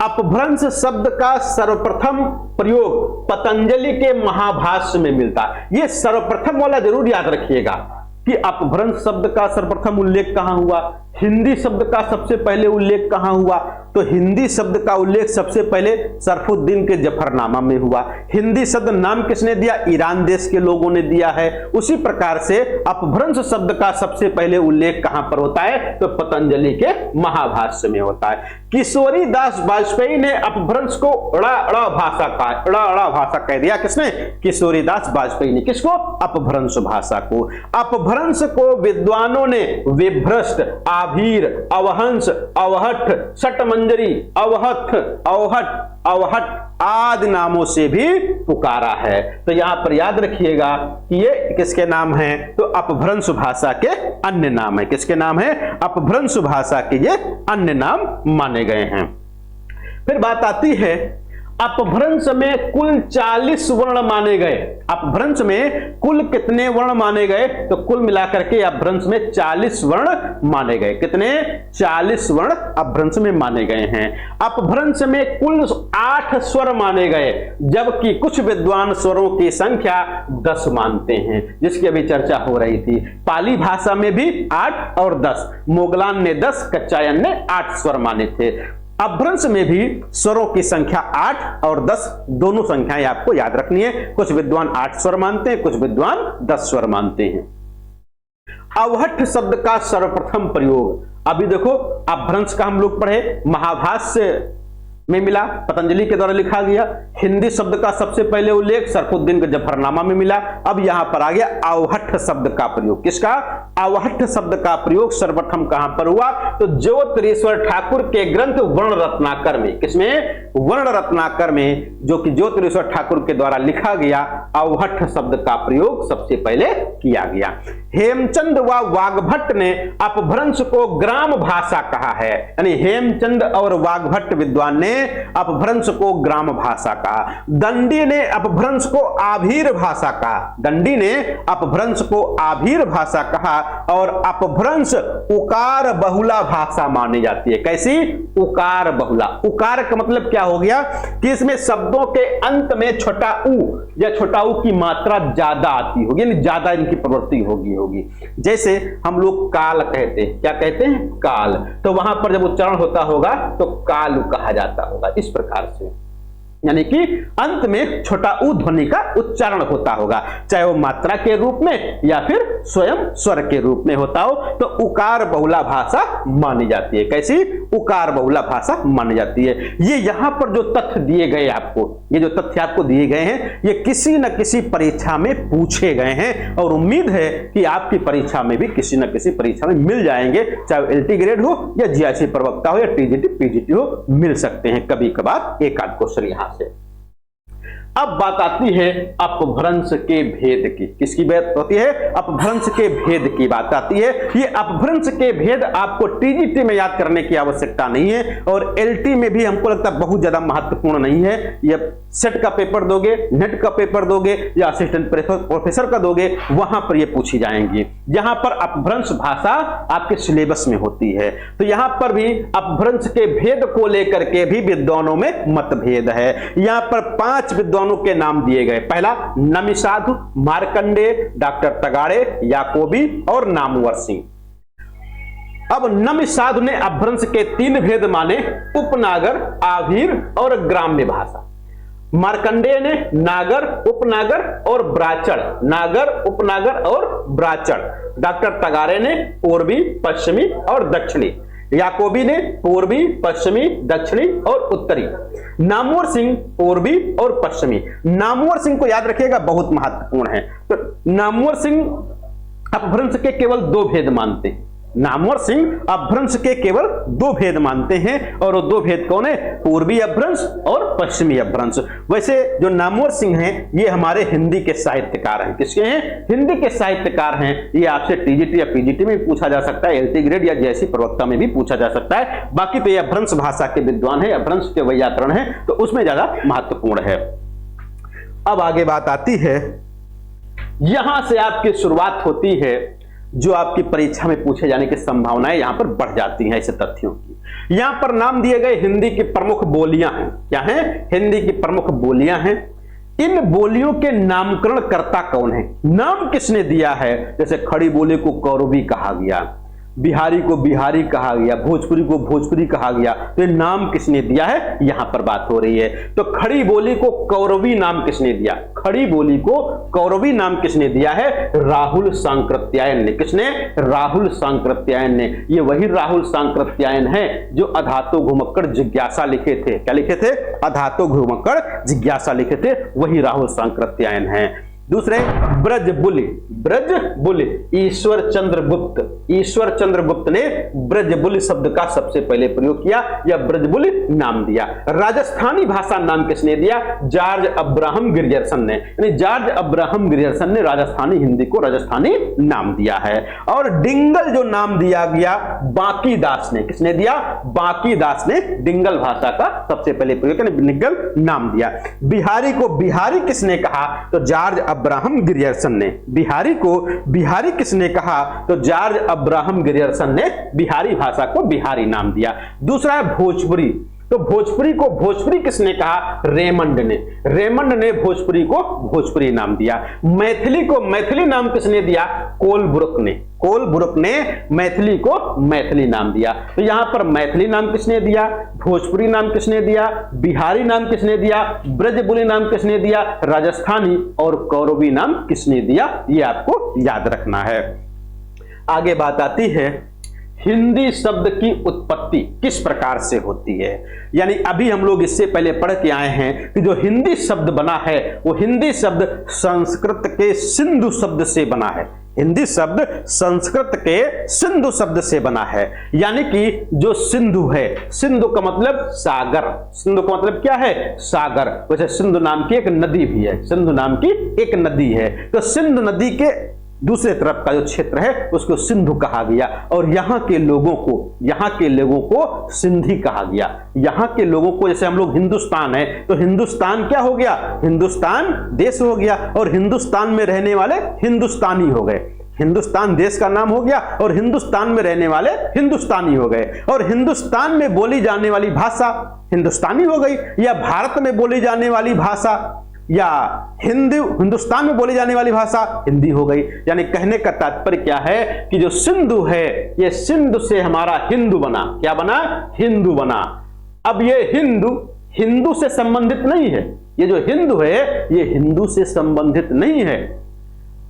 Speaker 1: अपभ्रंश शब्द का सर्वप्रथम प्रयोग पतंजलि के महाभाष्य में मिलता है। यह सर्वप्रथम वाला जरूर याद रखिएगा कि अपभ्रंश शब्द का सर्वप्रथम उल्लेख कहां हुआ, हिंदी शब्द का सबसे पहले उल्लेख कहां हुआ? तो हिंदी शब्द का उल्लेख सबसे पहले सरफुद्दीन के जफरनामा में हुआ। हिंदी शब्द नाम किसने दिया? ईरान देश के लोगों ने दिया है। उसी प्रकार से अपभ्रंश शब्द का सबसे पहले उल्लेख कहां पर होता है? तो पतंजलि के महाभाष्य में होता है। किशोरीदास वाजपेयी ने अपभ्रंश को अड़ा भाषा कहा, अड़ा भाषा कह दिया। किसने? किशोरीदास वाजपेयी ने। किसको? अपभ्रंश भाषा को। अपभ्रंश को विद्वानों ने विभ्रष्ट, आभीर, अवहंस, अवहट, सटमंजरी, अवहथ, अवहट, अवहट आदि नामों से भी पुकारा है। तो यहां पर याद रखिएगा कि ये किसके नाम हैं? तो अपभ्रंश भाषा के अन्य नाम है। किसके नाम है? अपभ्रंश भाषा के ये अन्य नाम माने गए हैं। फिर बात आती है, अपभ्रंश में कुल 40 वर्ण माने गए। अपभ्रंश में कुल कितने वर्ण माने गए? तो कुल मिलाकर के अपभ्रंश में 40 वर्ण माने गए। कितने? 40 वर्ण अपभ्रंश में माने गए हैं। अपभ्रंश में कुल 8 स्वर माने गए, जबकि कुछ विद्वान स्वरों की संख्या 10 मानते हैं, जिसकी अभी चर्चा हो रही थी। पाली भाषा में भी 8 और 10, मोगलान ने 10, कच्चायन ने 8 स्वर माने थे। अपभ्रंश में भी स्वरों की संख्या 8 और 10 दोनों संख्याएं आपको याद रखनी है। कुछ विद्वान 8 स्वर मानते हैं, कुछ विद्वान 10 स्वर मानते हैं। अवहट शब्द का सर्वप्रथम प्रयोग, अभी देखो अपभ्रंश का हम लोग पढ़े, महाभाष्य में मिला, पतंजलि के द्वारा लिखा गया। हिंदी शब्द का सबसे पहले उल्लेख सरफुद्दीन के जफरनामा में मिला। अब यहां पर आ गया अवहट शब्द का प्रयोग। किसका? अवहट शब्द का प्रयोग सर्वप्रथम कहां पर हुआ? तो ज्योतिरीश्वर ठाकुर के ग्रंथ वर्ण रत्नाकर में। किसमें? वर्ण रत्नाकर में, जो कि ज्योतिरीश्वर ठाकुर के द्वारा लिखा गया, अवहट शब्द का प्रयोग सबसे पहले किया गया। हेमचंद व वाग्भट्ट ने अपभ्रंश को ग्राम भाषा कहा है, यानी हेमचंद और वाग्भट्ट विद्वान ने अपभ्रंश को ग्राम भाषा कहा। दंडी ने अपभ्रंश को आभीर भाषा कहा। दंडी ने अपभ्रंश को आभीर भाषा कहा। और अपभ्रंश उकार बहुला भाषा मानी जाती है। कैसी? उकार बहुला। उकार का मतलब क्या हो गया? कि इसमें शब्दों के अंत में छोटा ऊ या छोटा ऊ की मात्रा ज्यादा आती होगी, यानी ज्यादा इनकी प्रवृत्ति होगी। जैसे हम लोग काल कहते हैं, क्या कहते हैं? काल। तो वहां पर जब उच्चारण होता होगा तो काल कहा जाता होगा, इस प्रकार से, यानी कि अंत में छोटा ऊ ध्वनि का उच्चारण होता होगा, चाहे वो मात्रा के रूप में या फिर स्वयं स्वर के रूप में होता हो। तो उकार बहुला भाषा मानी जाती है। कैसी? उकार बहुला भाषा मानी जाती है। ये यहां पर जो तथ्य दिए गए आपको, ये जो तथ्य आपको दिए गए हैं, ये किसी न किसी परीक्षा में पूछे गए हैं और उम्मीद है कि आपकी परीक्षा में भी किसी न किसी परीक्षा में मिल जाएंगे, चाहे एलटी ग्रेड हो या जीआईसी प्रवक्ता हो या टीजीटी पीजीटी हो, मिल सकते हैं कभी कभार एक आध क्वेश्चन यहां से। अब बात आती है अपभ्रंश के भेद की। किसकी बात होती है? अपभ्रंश के भेद की बात आती है। ये अपभ्रंश के भेद आपको टीजीटी में याद करने की आवश्यकता नहीं है और एलटी में भी हमको लगता है बहुत ज्यादा महत्वपूर्ण नहीं है। ये सेट का पेपर दोगे, नेट का पेपर दोगे या असिस्टेंट प्रोफेसर का दोगे, वहां पर ये पूछी जाएंगी। यहां पर अपभ्रंश भाषा आपके सिलेबस में होती है, तो यहां पर भी अपभ्रंश के भेद को लेकर के भी विद्वानों में मतभेद है। यहां पर 5 विद्वानों के नाम दिए गए। पहला नमिसाधु, मार्कंडेय, डॉक्टर तगाड़े, याकोबी और नामवर सिंह। अब नमिसाधु ने अपभ्रंश के 3 भेद माने, उपनागर, आभीर और ग्राम्य भाषा। मार्कंडेय ने नागर, उपनागर और ब्राचड़, नागर, उपनागर और ब्राचड़। डॉक्टर तगाड़े ने पूर्वी, पश्चिमी और दक्षिणी। याकोबी ने पूर्वी, पश्चिमी, दक्षिणी और उत्तरी। नामवर सिंह पूर्वी और पश्चिमी। नामवर सिंह को याद रखिएगा, बहुत महत्वपूर्ण है। तो नामवर सिंह अपभ्रंश के केवल 2 भेद मानते हैं। नामवर सिंह अपभ्रंश के केवल 2 भेद मानते हैं और वो 2 भेद कौन है? पूर्वी अपभ्रंश और पश्चिमी अपभ्रंश। वैसे जो नामवर सिंह हैं ये हमारे हिंदी के साहित्यकार हैं। किसके हैं? हिंदी के साहित्यकार हैं। ये आपसे टीजीटी या पीजीटी में भी पूछा जा सकता है, एलटी ग्रेड या जैसी प्रवक्ता में भी पूछा जा सकता है। बाकी तो ये अपभ्रंश भाषा के विद्वान है, अपभ्रंश के व्याकरण है, तो उसमें ज्यादा महत्वपूर्ण है। अब आगे बात आती है, यहां से आपकी शुरुआत होती है जो आपकी परीक्षा में पूछे जाने की संभावनाएं यहां पर बढ़ जाती हैं ऐसे तथ्यों की। यहां पर नाम दिए गए हिंदी की प्रमुख बोलियां हैं। क्या हैं? हिंदी की प्रमुख बोलियां हैं। इन बोलियों के नामकरण कर्ता कौन है? नाम किसने दिया है? जैसे खड़ी बोली को कौरवी कहा गया, बिहारी को बिहारी कहा गया, भोजपुरी को भोजपुरी कहा गया, तो ये नाम किसने दिया है? यहां पर बात हो रही है। तो खड़ी बोली को कौरवी नाम किसने दिया? खड़ी बोली को कौरवी नाम किसने दिया है? राहुल सांकृत्यायन ने। किसने? राहुल सांकृत्यायन ने। ये वही राहुल सांकृत्यायन है जो अधातो घुमक्कड़ जिज्ञासा लिखे थे। क्या लिखे थे? अधातो घुमक्कड़ जिज्ञासा लिखे थे, वही राहुल सांकृत्यायन है। दूसरे ब्रजबुलि। ब्रजबुलि ईश्वर चंद्र गुप्त। ईश्वर चंद्र गुप्त ने ब्रजबुलि शब्द का सबसे पहले प्रयोग किया या ब्रजबुलि नाम दिया। राजस्थानी भाषा नाम किसने दिया? जॉर्ज अब्राहम ग्रियर्सन ने। यानी जॉर्ज अब्राहम ग्रियर्सन ने राजस्थानी हिंदी को राजस्थानी नाम दिया है। और डिंगल जो नाम दिया गया बाकी दास ने। किसने दिया? बाकी दास ने डिंगल भाषा का सबसे पहले प्रयोग डिंगल नाम दिया। बिहारी को बिहारी किसने कहा? तो जॉर्ज अब्राहम ग्रियर्सन ने। बिहारी को बिहारी किसने कहा? तो जॉर्ज अब्राहम ग्रियर्सन ने बिहारी भाषा को बिहारी नाम दिया। दूसरा है भोजपुरी। तो भोजपुरी को भोजपुरी किसने कहा? रेमंड ने। रेमंड ने भोजपुरी को भोजपुरी नाम दिया। मैथिली को मैथिली नाम किसने दिया? कोलब्रुक ने। कोलब्रुक ने मैथिली को मैथिली नाम दिया। तो यहां पर मैथिली नाम किसने दिया? भोजपुरी नाम किसने दिया? बिहारी नाम किसने दिया? ब्रजबुलि नाम किसने दिया? राजस्थानी और कौरवी नाम किसने दिया? ये आपको याद रखना है। आगे बात आती है हिंदी शब्द की उत्पत्ति किस प्रकार से होती है। यानी अभी हम लोग इससे पहले पढ़ के आए हैं कि जो हिंदी शब्द बना है वो हिंदी शब्द संस्कृत के सिंधु शब्द से बना है। हिंदी शब्द संस्कृत के सिंधु शब्द से बना है। यानी कि जो सिंधु है, सिंधु का मतलब सागर। सिंधु का मतलब क्या है? सागर। वैसे सिंधु नाम की एक नदी भी है। सिंधु नाम की एक नदी है। तो सिंधु नदी के दूसरे तरफ का जो क्षेत्र है उसको सिंधु कहा गया और यहाँ के लोगों को सिंधी कहा गया। यहाँ के लोगों को, जैसे हम लोग हिंदुस्तान है तो हिंदुस्तान क्या हो गया? हिंदुस्तान देश हो गया और हिंदुस्तान में रहने वाले हिंदुस्तानी हो गए। हिंदुस्तान देश का नाम हो गया और हिंदुस्तान में रहने वाले हिंदुस्तानी हो गए। और हिंदुस्तान में बोली जाने वाली भाषा हिंदुस्तानी हो गई, या भारत में बोली जाने वाली भाषा या हिंदुस्तान में बोली जाने वाली भाषा हिंदी हो गई। यानी कहने का तात्पर्य क्या है कि जो सिंधु है ये सिंधु से हमारा हिंदू बना। क्या बना? हिंदू बना। अब ये हिंदू से संबंधित नहीं है। ये जो हिंदू है ये हिंदू से संबंधित नहीं है।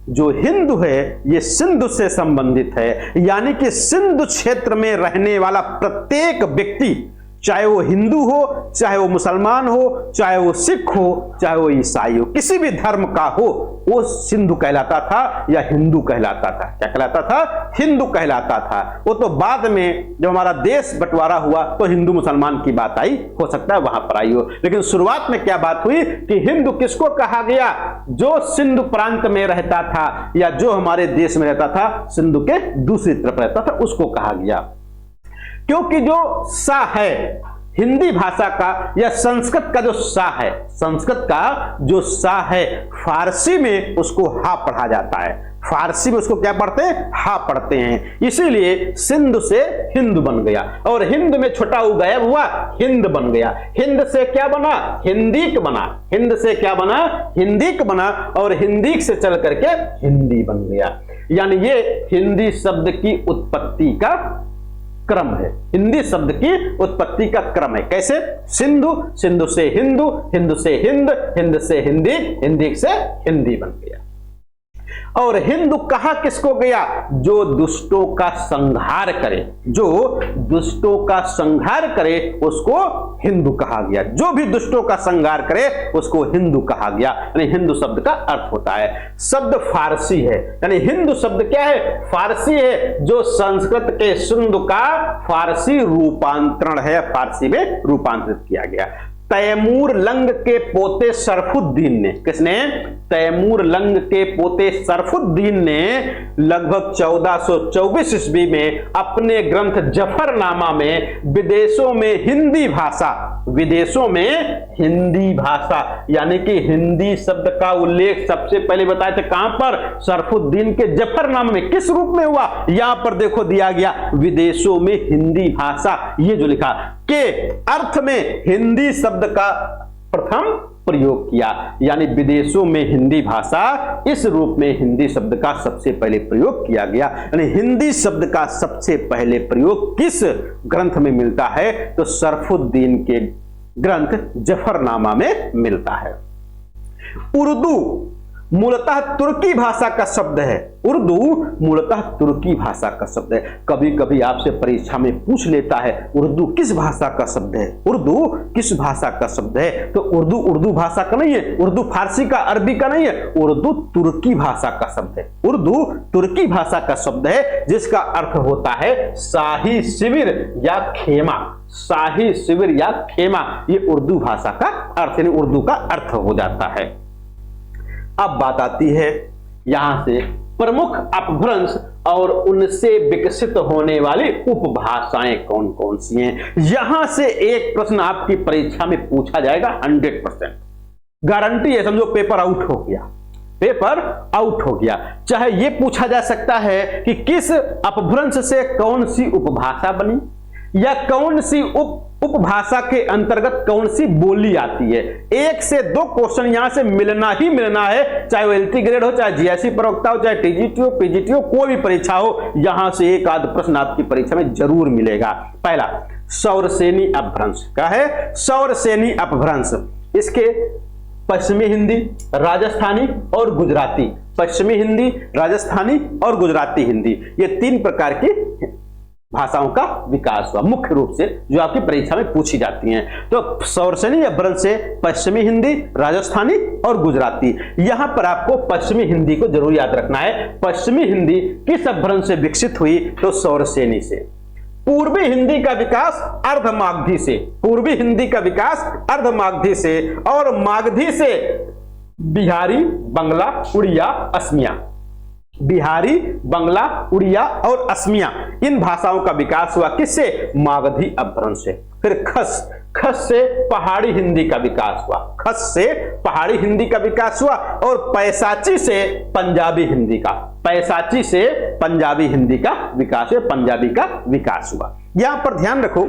Speaker 1: जो हिंदू है ये सिंधु से संबंधित है। यानी कि सिंधु क्षेत्र में रहने वाला प्रत्येक व्यक्ति चाहे वो हिंदू हो, चाहे वो मुसलमान हो, चाहे वो सिख हो, चाहे वो ईसाई हो, किसी भी धर्म का हो, वो सिंधु कहलाता था या हिंदू कहलाता था। क्या कहलाता था? हिंदू कहलाता था। वो तो बाद में जब हमारा देश बंटवारा हुआ तो हिंदू मुसलमान की बात आई, हो सकता है वहां पर आई हो, लेकिन शुरुआत में क्या बात हुई कि हिंदू किसको कहा गया? जो सिंधु प्रांत में रहता था या जो हमारे देश में रहता था, सिंधु के दूसरी तरफ रहता था, उसको कहा गया। क्योंकि जो सा है हिंदी भाषा का या संस्कृत का जो सा है, संस्कृत का जो सा है, फारसी में उसको हा पढ़ा जाता है। फारसी में उसको क्या पढ़ते हैं? हा पढ़ते हैं। इसीलिए सिंधु से हिंद बन गया और हिंद में छोटा उ गायब हुआ, हिंद बन गया। हिंद से क्या बना? हिंदीक बना। हिंद से क्या बना? हिंदीक बना और हिंदीक से चल करके हिंदी बन गया। यानी ये हिंदी शब्द की उत्पत्ति का क्रम है। हिंदी शब्द की उत्पत्ति का क्रम है। कैसे? सिंधु, सिंधु से हिंदू, हिंदू से हिंद, हिंद से हिंदी, हिंदी से हिंदी बन गया। और हिंदू कहा किसको गया? जो दुष्टों का संहार करे, जो दुष्टों का संहार करे उसको हिंदू कहा गया। जो भी दुष्टों का संहार करे उसको हिंदू कहा गया। यानी हिंदू शब्द का अर्थ होता है, शब्द फारसी है। यानी हिंदू शब्द क्या है? फारसी है, जो संस्कृत के सिंधु का फारसी रूपांतरण है, फारसी में रूपांतरित किया गया। तैमूर लंग के पोते शरफुद्दीन ने, किसने? तैमूर लंग के पोते शरफुद्दीन ने लगभग 1424 ईस्वी में अपने ग्रंथ जफरनामा में विदेशों में हिंदी भाषा, विदेशों में हिंदी भाषा यानी कि हिंदी शब्द का उल्लेख सबसे पहले बताए थे कहां पर? शरफुद्दीन के जफरनामा में। किस रूप में हुआ? यहां पर देखो दिया गया, विदेशों में हिंदी भाषा, ये जो लिखा के अर्थ में हिंदी शब्द का प्रथम प्रयोग किया। यानी विदेशों में हिंदी भाषा, इस रूप में हिंदी शब्द का सबसे पहले प्रयोग किया गया। यानी हिंदी शब्द का सबसे पहले प्रयोग किस ग्रंथ में मिलता है? तो शरफुद्दीन के ग्रंथ जफरनामा में मिलता है। उर्दू मूलतः तुर्की भाषा का शब्द है। उर्दू मूलतः तुर्की भाषा का शब्द है। कभी कभी आपसे परीक्षा में पूछ लेता है उर्दू किस भाषा का शब्द है? उर्दू किस भाषा का शब्द है? तो उर्दू उर्दू भाषा का नहीं है, उर्दू फारसी का, अरबी का नहीं है, उर्दू तुर्की भाषा का शब्द है। उर्दू तुर्की भाषा का शब्द है जिसका अर्थ होता है शाही शिविर या खेमा। शाही शिविर या खेमा, ये उर्दू भाषा का अर्थ, यानी उर्दू का अर्थ हो जाता है। अब बात आती है यहां से प्रमुख अपभ्रंश और उनसे विकसित होने वाली उपभाषाएं कौन कौन सी हैं। यहां से एक प्रश्न आपकी परीक्षा में पूछा जाएगा 100%, गारंटी है। समझो पेपर आउट हो गया, पेपर आउट हो गया। चाहे यह पूछा जा सकता है कि किस अपभ्रंश से कौन सी उपभाषा बनी या कौन सी उपभाषा के अंतर्गत कौन सी बोली आती है। 1 से 2 क्वेश्चन यहां से मिलना ही मिलना है, चाहे वो एलटी ग्रेड हो, चाहे जीएससी प्रवक्ता हो, चाहे टीजीटी हो, पीजीटी हो, कोई भी परीक्षा हो, यहां से एक आध प्रश्न आपकी परीक्षा में जरूर मिलेगा। पहला सौरसेनी अपभ्रंश का है, सौरसेनी अपभ्रंश। इसके पश्चिमी हिंदी, राजस्थानी और गुजराती, पश्चिमी हिंदी, राजस्थानी और गुजराती हिंदी, ये 3 प्रकार की भाषाओं का विकास हुआ मुख्य रूप से, जो आपकी परीक्षा में पूछी जाती हैं। तो सौरसेनी अपभ्रंश से पश्चिमी हिंदी, राजस्थानी और गुजराती। यहां पर आपको पश्चिमी हिंदी को जरूर याद रखना है। पश्चिमी हिंदी किस अपभ्रंश से विकसित हुई? तो सौरसेनी से। पूर्वी हिंदी का विकास अर्धमागधी से, पूर्वी हिंदी का विकास अर्धमागधी से, और मागधी से बिहारी, बंगला, उड़िया, असमिया। बिहारी, बंगला, उड़िया और असमिया, इन भाषाओं का विकास हुआ किससे? मागधी अपभ्रंश से। फिर खस, खस से पहाड़ी हिंदी का विकास हुआ, खस से पहाड़ी हिंदी का विकास हुआ, और पैसाची से पंजाबी हिंदी का, पैसाची से पंजाबी हिंदी का विकास हुआ, पंजाबी का विकास हुआ। यहां पर ध्यान रखो,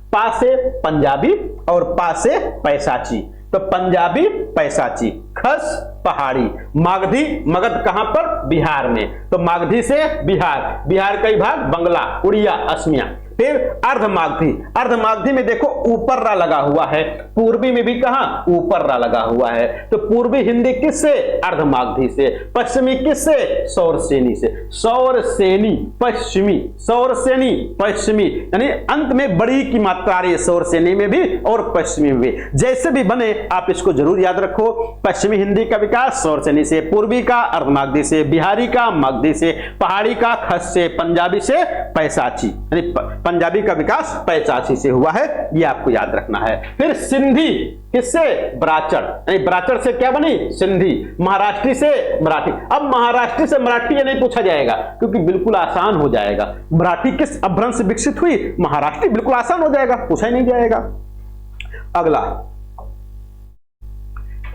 Speaker 1: पा से पंजाबी और पा से पैसाची, तो पंजाबी पैसाची, खस पहाड़ी, मागधी, मगध कहां पर? बिहार में, तो मागधी से बिहार, बिहार कई भाग? बंगला, उड़िया, असमिया। फिर अर्धमागधी, अर्धमागधी में देखो ऊपर रा लगा हुआ है, पूर्वी में भी कहां ऊपर रा लगा हुआ है। तो पूर्वी हिंदी किससे, अर्धमागधी से। पश्चिमी किससे, सौरसेनी से। सौरसेनी पश्चिमी, सौरसेनी पश्चिमी, यानी अंत में बड़ी की मात्रा आ रही है सौरसेनी में भी और पश्चिमी में भी। जैसे भी बने आप इसको जरूर याद रखो। पश्चिमी हिंदी का विकास सौरसेनी से, पूर्वी का अर्धमागधी से, बिहारी का मागधी से, पहाड़ी का खस से, पंजाबी से पैसाची, यानी पंजाबी का विकास पैसाची से हुआ है, यह आपको याद रखना है। फिर सिंधी किससे, ब्राचड़, यानी ब्राचड़ से क्या बनी, सिंधी। महाराष्ट्री से मराठी। अब महाराष्ट्री से मराठी ये नहीं पूछा जाएगा क्योंकि बिल्कुल आसान हो जाएगा। मराठी किस अपभ्रंश से विकसित हुई, महाराष्ट्री, बिल्कुल आसान हो जाएगा, पूछा ही नहीं जाएगा। अगला,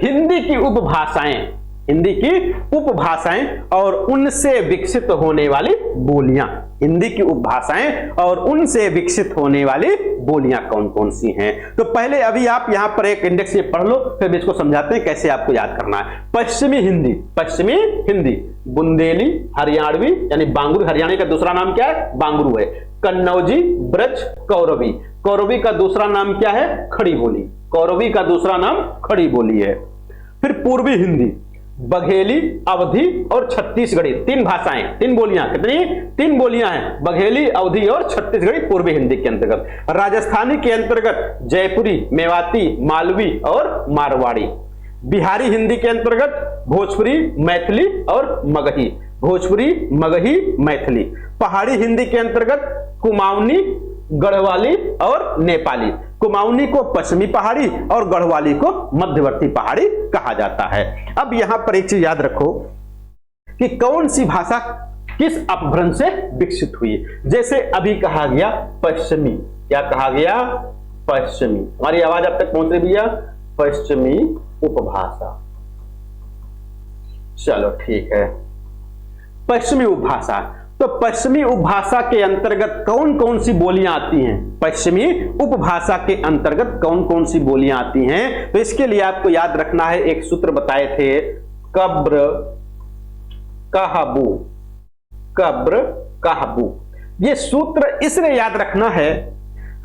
Speaker 1: हिंदी की उपभाषाएं, हिंदी की उपभाषाएं और उनसे विकसित होने वाली बोलियां। हिंदी की उपभाषाएं और उनसे विकसित होने वाली बोलियां कौन कौन सी हैं। तो पहले अभी आप यहां पर एक इंडेक्स ये पढ़ लो, फिर इसको समझाते हैं कैसे आपको याद करना है। पश्चिमी हिंदी, पश्चिमी हिंदी, बुंदेली, हरियाणवी, यानी बांगुरू, हरियाणवी का दूसरा नाम क्या है, बांगुरू है। कन्नौजी, ब्रज, कौरवी, कौरवी का दूसरा नाम क्या है, खड़ी बोली, कौरवी का दूसरा नाम खड़ी बोली है। फिर पूर्वी हिंदी, बघेली, अवधी और छत्तीसगढ़ी, तीन भाषाएं, तीन बोलियां, कितनी, तीन बोलियां हैं, बघेली, अवधी और छत्तीसगढ़ी पूर्वी हिंदी के अंतर्गत। राजस्थानी के अंतर्गत जयपुरी, मेवाती, मालवी और मारवाड़ी। बिहारी हिंदी के अंतर्गत भोजपुरी, मैथिली और मगही, भोजपुरी, मगही, मैथिली। पहाड़ी हिंदी के अंतर्गत कुमाऊनी, गढ़वाली और नेपाली। कुमाऊनी को पश्चिमी पहाड़ी और गढ़वाली को मध्यवर्ती पहाड़ी कहा जाता है। अब यहां पर एक चीज याद रखो कि कौन सी भाषा किस अपभ्रंश से विकसित हुई। जैसे अभी कहा गया पश्चिमी, क्या कहा गया, पश्चिमी। हमारी आवाज अब तक पहुंच रही भैया, पश्चिमी उपभाषा। चलो ठीक है, पश्चिमी उपभाषा। तो पश्चिमी उपभाषा के अंतर्गत कौन कौन सी बोलियां आती हैं, पश्चिमी उपभाषा के अंतर्गत कौन कौन सी बोलियां आती हैं। तो इसके लिए आपको याद रखना है, एक सूत्र बताए थे, कब्र कहबू, कब्र कहबू। ये सूत्र इसलिए याद रखना है,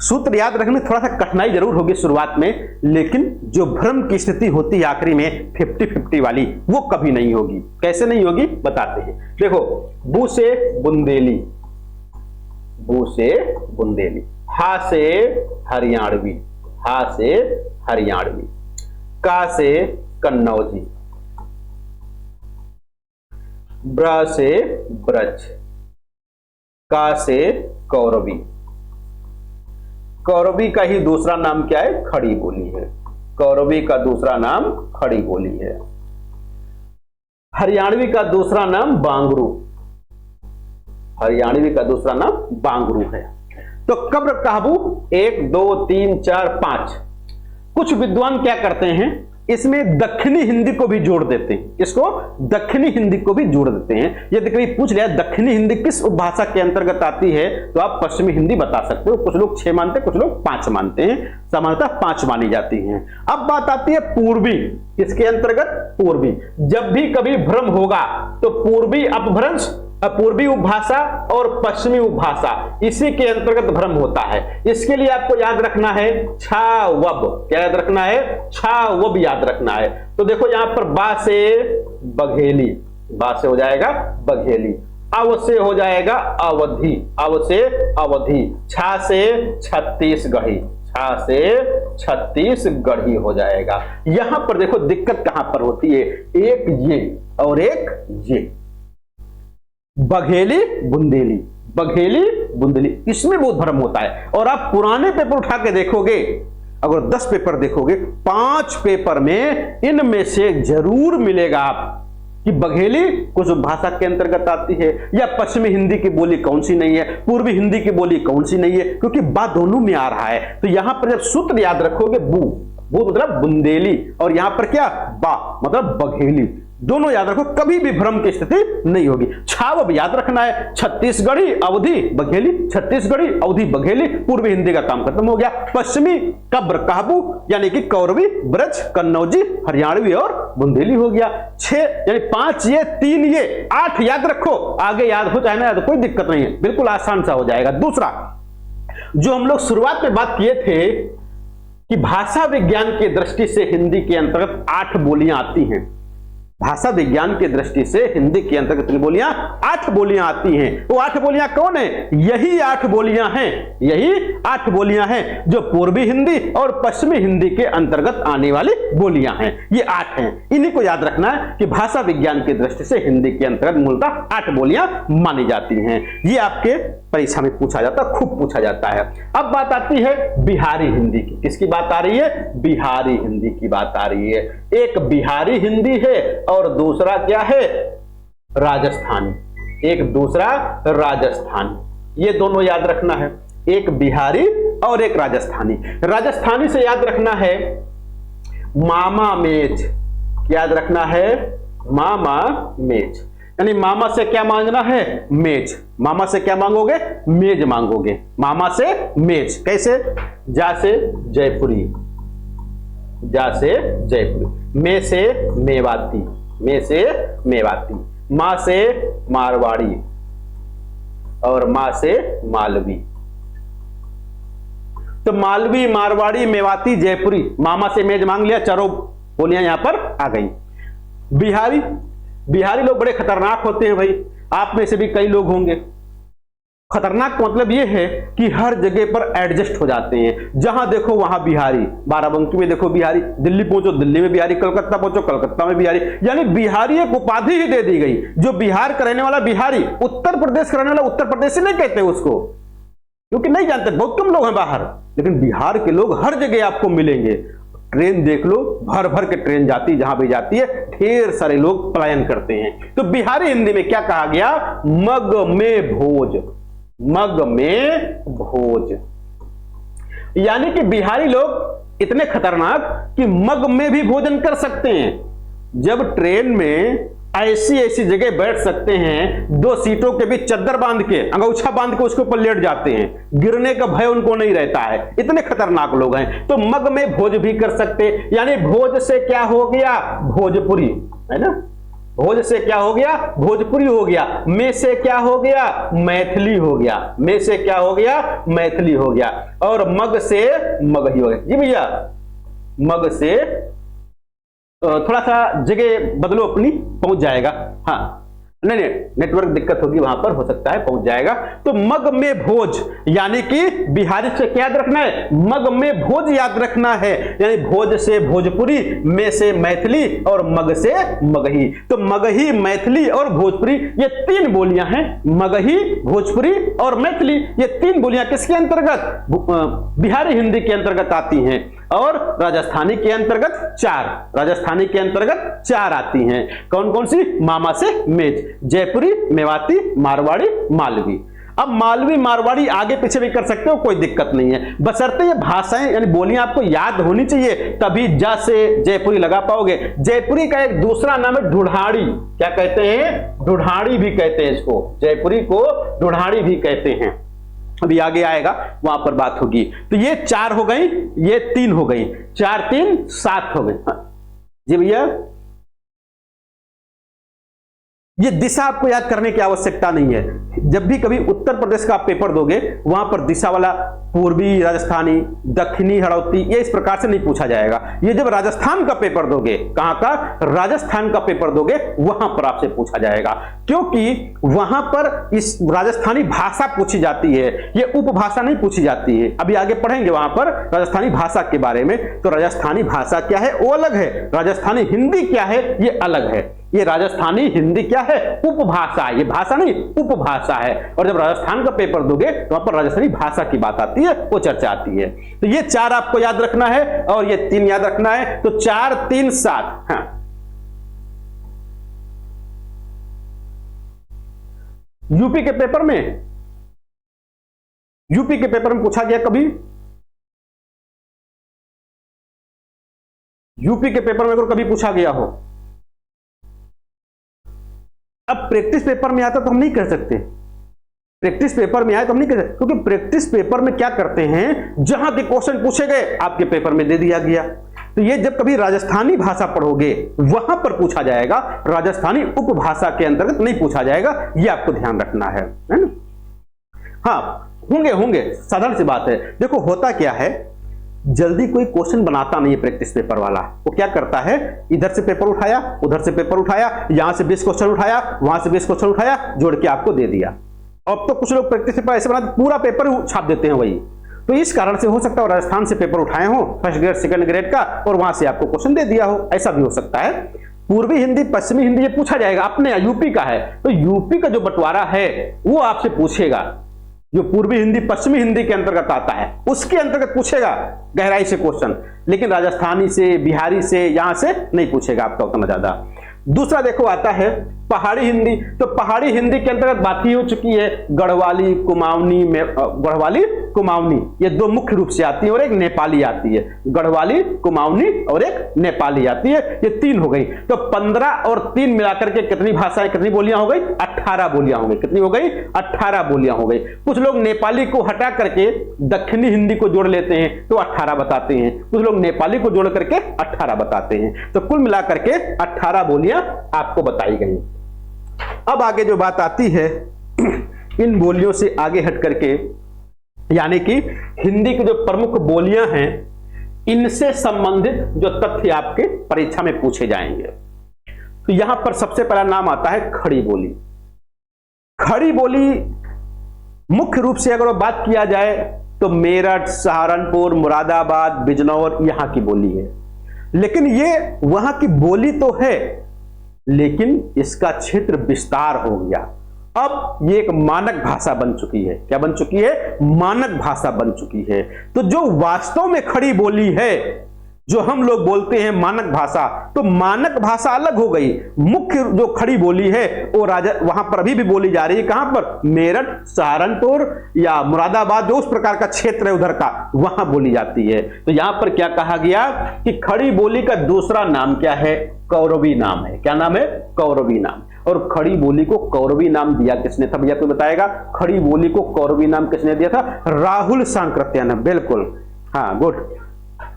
Speaker 1: सूत्र याद रखने में थोड़ा सा कठिनाई जरूर होगी शुरुआत में, लेकिन जो भ्रम की स्थिति होती है आखिरी में 50-50 वाली, वो कभी नहीं होगी। कैसे नहीं होगी बताते हैं। देखो, बू से बुंदेली, बू से बुंदेली। हा से हरियाणवी, हा से हरियाणवी। का से कन्नौजी, ब्र से ब्रज, का से कौरवी। कौरवी का ही दूसरा नाम क्या है, खड़ी बोली है। कौरवी का दूसरा नाम खड़ी बोली है। हरियाणवी का दूसरा नाम बांगरू, हरियाणवी का दूसरा नाम बांगरू है। तो कब्र कहबू 1 2 3 4 5। कुछ विद्वान क्या करते हैं, इसमें दक्षिणी हिंदी को भी जोड़ देते हैं, इसको दक्षिणी हिंदी को भी जोड़ देते हैं। यदि कभी पूछ लिया दक्षिणी हिंदी किस उपभाषा के अंतर्गत आती है, तो आप पश्चिमी हिंदी बता सकते हो। कुछ लोग 6 मानते हैं, कुछ लोग 5 मानते हैं, सामान्यतः 5 मानी जाती हैं। अब बात आती है पूर्वी, किसके अंतर्गत, पूर्वी। जब भी कभी भ्रम होगा तो पूर्वी अपभ्रंश, पूर्वी उपभाषा और पश्चिमी उपभाषा, इसी के अंतर्गत भ्रम होता है। इसके लिए आपको याद रखना है छावब, क्या याद रखना है, छावब याद रखना है। तो देखो यहां पर बा से बघेली, बा से हो जाएगा बघेली। अव से हो जाएगा अवधि, अव से अवधि। छा से छत्तीसगढ़ी, छा से छत्तीसगढ़ी हो जाएगा। यहां पर देखो दिक्कत कहां पर होती है, एक ये और एक ये, बघेली बुंदेली, बघेली बुंदेली, इसमें बहुत भ्रम होता है। और आप पुराने पेपर उठा के देखोगे, अगर 10 पेपर देखोगे, 5 पेपर में इनमें से जरूर मिलेगा आप कि बघेली कुछ भाषा के अंतर्गत आती है, या पश्चिमी हिंदी की बोली कौन सी नहीं है, पूर्वी हिंदी की बोली कौन सी नहीं है, क्योंकि बा दोनों में आ रहा है। तो यहां पर जब सूत्र याद रखोगे, बू, बू मतलब बुंदेली, और यहां पर क्या, बा मतलब बघेली, दोनों याद रखो, कभी भी भ्रम की स्थिति नहीं होगी। छावब याद रखना है, छत्तीसगढ़ी अवधि बघेली, छत्तीसगढ़ी अवधि बघेली, पूर्वी हिंदी का काम खत्म हो गया। पश्चिमी कब्र कहबू यानी कि कौरवी, ब्रज, कन्नौजी, हरियाणवी और बुंदेली हो गया। 6 यानी 5 ये, 3 ये, 8 याद रखो, आगे याद हो चाहे ना याद, कोई दिक्कत नहीं है, बिल्कुल आसान सा हो जाएगा। दूसरा, जो हम लोग शुरुआत में बात किए थे कि भाषा विज्ञान की दृष्टि से हिंदी के अंतर्गत 8 बोलियां आती हैं। भाषा विज्ञान की दृष्टि से हिंदी के अंतर्गत कितनी बोलियां? 8 बोलियां आती हैं। वो 8 बोलियां कौन है? यही 8 बोलियां हैं, यही 8 बोलियां हैं जो पूर्वी हिंदी और पश्चिमी हिंदी के अंतर्गत आने वाली बोलियां हैं। ये 8 हैं, इन्हीं को याद रखना है कि भाषा विज्ञान की दृष्टि से हिंदी के अंतर्गत मूलतः 8 बोलियां मानी जाती हैं। ये आपके परीक्षा में पूछा जाता है, खूब पूछा जाता है। अब बात आती है बिहारी हिंदी की। किसकी बात आ रही है? बिहारी हिंदी की बात आ रही है। एक बिहारी हिंदी है और दूसरा क्या है? राजस्थानी। एक दूसरा राजस्थानी। ये दोनों याद रखना है, एक बिहारी और एक राजस्थानी। राजस्थानी से याद रखना है मामा मेज। याद रखना है मामा मेज, यानी मामा से क्या मांगना है? मेज। मामा से क्या मांगोगे? मेज मांगोगे। मामा से मेज। कैसे? जा से जयपुरी, जा से जयपुरी। मे से मेवाती, मे से मेवाती। मां से मारवाड़ी और मां से मालवी। तो मालवी, मारवाड़ी, मेवाती, जयपुरी। मामा से मेज मांग लिया, चारों बोलियां यहां पर आ गई। बिहारी, बिहारी लोग बड़े खतरनाक होते हैं भाई, आप में से भी कई लोग होंगे। खतरनाक मतलब यह है कि हर जगह पर एडजस्ट हो जाते हैं, जहां देखो वहां बिहारी। बाराबंकी में देखो बिहारी, दिल्ली पहुंचो दिल्ली में बिहारी, कलकत्ता पहुंचो कलकत्ता में बिहारी। यानी बिहारी एक उपाधि ही दे दी गई। जो बिहार का रहने वाला बिहारी, उत्तर प्रदेश का रहने वाला उत्तर प्रदेश नहीं कहते उसको, क्योंकि नहीं जानते, बहुत कम लोग हैं बाहर। लेकिन बिहार के लोग हर जगह आपको मिलेंगे। ट्रेन देख लो, भर भर के ट्रेन जाती, जहां भी जाती है ढेर सारे लोग पलायन करते हैं। तो बिहारी हिंदी में क्या कहा गया? मग में भोज, मग में भोज। यानी कि बिहारी लोग इतने खतरनाक कि मग में भी भोजन कर सकते हैं। जब ट्रेन में ऐसी ऐसी जगह बैठ सकते हैं, 2 सीटों के बीच चद्दर बांध के, अंगोछा बांध के उसके ऊपर लेट जाते हैं, गिरने का भय उनको नहीं रहता है, इतने खतरनाक लोग हैं। तो मग में भोज भी कर सकते, यानी भोज से क्या हो गया? भोजपुरी, है ना। भोज से क्या हो गया? भोजपुरी हो गया। में से क्या हो गया? मैथिली हो गया। में से क्या हो गया? मैथिली हो गया। और मग से मगही हो गया। जी भैया, मग से थोड़ा सा जगह बदलो अपनी, पहुंच जाएगा। हाँ, नहीं नेटवर्क दिक्कत होगी वहां पर, हो सकता है पहुंच जाएगा। तो मग में भोज, यानी कि बिहारी से क्या याद रखना है? मग में भोज याद रखना है। यानी भोज से भोजपुरी, में से मैथिली और मग से मगही। तो मगही, मैथिली और भोजपुरी, ये 3 बोलियां हैं। मगही, भोजपुरी और मैथिली, ये 3 बोलियां किसके अंतर्गत? बिहारी हिंदी के अंतर्गत आती हैं। और राजस्थानी के अंतर्गत 4, राजस्थानी के अंतर्गत 4 आती हैं। कौन कौन सी? मामा से मेज, जयपुरी, मेवाती, मारवाड़ी, मालवी। अब मालवी मारवाड़ी आगे पीछे भी कर सकते हो, कोई दिक्कत नहीं है, बशर्ते ये भाषाएं यानी बोलियां आपको याद होनी चाहिए, तभी जा से जयपुरी लगा पाओगे। जयपुरी का एक दूसरा नाम है ढूढ़ाड़ी। क्या कहते हैं? ढूढ़ाड़ी भी कहते हैं इसको, जयपुरी को ढूढ़ाड़ी भी कहते हैं। अभी आगे आएगा, वहां पर बात होगी। तो ये 4 हो गई, ये 3 हो गई, 4 3 7 हो गई। जी भैया, ये दिशा आपको याद करने की आवश्यकता नहीं है। जब भी कभी उत्तर प्रदेश का आप पेपर दोगे, वहां पर दिशा वाला पूर्वी राजस्थानी, दक्षिणी हड़ौती, ये इस प्रकार से नहीं पूछा जाएगा। ये जब राजस्थान का पेपर दोगे, कहां का? राजस्थान का पेपर दोगे, वहां पर आपसे पूछा जाएगा, क्योंकि वहां पर इस राजस्थानी भाषा पूछी जाती है, ये उपभाषा नहीं पूछी जाती है। अभी आगे पढ़ेंगे वहां पर राजस्थानी भाषा के बारे में। तो राजस्थानी भाषा क्या है? वो अलग है। राजस्थानी हिंदी क्या है? ये अलग है। ये राजस्थानी हिंदी क्या है? उपभाषा है। ये भाषा नहीं, उपभाषा है। और जब राजस्थान का पेपर दोगे तो वहां पर राजस्थानी भाषा की बात आती है, वो चर्चा आती है। तो ये 4 आपको याद रखना है और ये 3 याद रखना है। तो 4 3 7। हाँ, यूपी के पेपर में, यूपी के पेपर में पूछा गया कभी? यूपी के पेपर में अगर कभी पूछा गया हो, अब प्रैक्टिस पेपर में आता तो हम नहीं कर सकते। प्रैक्टिस पेपर में आए तो हम नहीं कर सकते, क्योंकि प्रैक्टिस पेपर में क्या करते हैं, जहां के क्वेश्चन पूछे गए आपके पेपर में दे दिया गया। तो ये जब कभी राजस्थानी भाषा पढ़ोगे वहां पर पूछा जाएगा, राजस्थानी उपभाषा के अंतर्गत नहीं पूछा जाएगा। ये आपको ध्यान रखना है ना। हाँ, होंगे होंगे, साधारण सी बात है। देखो होता क्या है, जल्दी कोई क्वेश्चन बनाता नहीं है प्रैक्टिस पेपर वाला। वो क्या करता है, इधर से पेपर उठाया, उधर से पेपर उठाया, यहां से 20 क्वेश्चन उठाया, वहां से 20 क्वेश्चन उठाया, जोड़ के आपको दे दिया। अब तो कुछ लोग प्रैक्टिस पेपर ऐसे बनाते पूरा पेपर छाप देते हैं वही। तो इस कारण से हो सकता है राजस्थान से पेपर उठाए हो फर्स्ट ग्रेड सेकंड ग्रेड का, और वहां से आपको क्वेश्चन दे दिया हो, ऐसा भी हो सकता है। पूर्वी हिंदी पश्चिमी हिंदी ये पूछा जाएगा, अपने यूपी का है तो यूपी का जो बंटवारा है वो आपसे पूछेगा। जो पूर्वी हिंदी पश्चिमी हिंदी के अंतर्गत आता है उसके अंतर्गत पूछेगा गहराई से क्वेश्चन, लेकिन राजस्थानी से बिहारी से यहां से नहीं पूछेगा आपका उतना ज्यादा। दूसरा देखो आता है पहाड़ी हिंदी। तो पहाड़ी हिंदी के अंतर्गत बात ही हो चुकी है, गढ़वाली कुमाऊनी में, गढ़वाली कुमाऊनी ये दो मुख्य रूप से आती है, और एक नेपाली आती है। गढ़वाली कुमाऊनी और एक नेपाली आती है, ये 3 हो गई। तो 15 और 3 मिलाकर के कितनी भाषाएं, कितनी बोलियां हो गई, 18 बोलियां हो गई। कितनी हो गई, 18 बोलियां हो गई। कुछ लोग नेपाली को हटा करके दक्षिणी हिंदी को जोड़ लेते हैं तो 18 बताते हैं, कुछ लोग नेपाली को जोड़ करके 18 बताते हैं। तो कुल मिलाकर के 18 बोलियां आपको बताई गई। अब आगे जो बात आती है इन बोलियों से आगे हट करके, यानी कि हिंदी की जो प्रमुख बोलियां हैं इनसे संबंधित जो तथ्य आपके परीक्षा में पूछे जाएंगे। तो यहां पर सबसे पहला नाम आता है खड़ी बोली। खड़ी बोली मुख्य रूप से अगर बात किया जाए तो मेरठ, सहारनपुर, मुरादाबाद, बिजनौर यहां की बोली है। लेकिन ये वहां की बोली तो है, लेकिन इसका क्षेत्र विस्तार हो गया। अब ये एक मानक भाषा बन चुकी है। क्या बन चुकी है, मानक भाषा बन चुकी है। तो जो वास्तव में खड़ी बोली है, जो हम लोग बोलते हैं मानक भाषा, तो मानक भाषा अलग हो गई। मुख्य जो खड़ी बोली है वो वहां पर अभी भी बोली जा रही है। कहां पर, मेरठ, सहारनपुर या मुरादाबाद, जो उस प्रकार का क्षेत्र है उधर का, वहां बोली जाती है। तो यहां पर क्या कहा गया कि खड़ी बोली का दूसरा नाम क्या है, कौरवी नाम है। क्या नाम है, कौरवी नाम। और खड़ी बोली को कौरवी नाम दिया किसने था भैया, कोई बताएगा? खड़ी बोली को कौरवी नाम किसने दिया था? राहुल सांकृत्य ने। बिल्कुल, हाँ, गुड,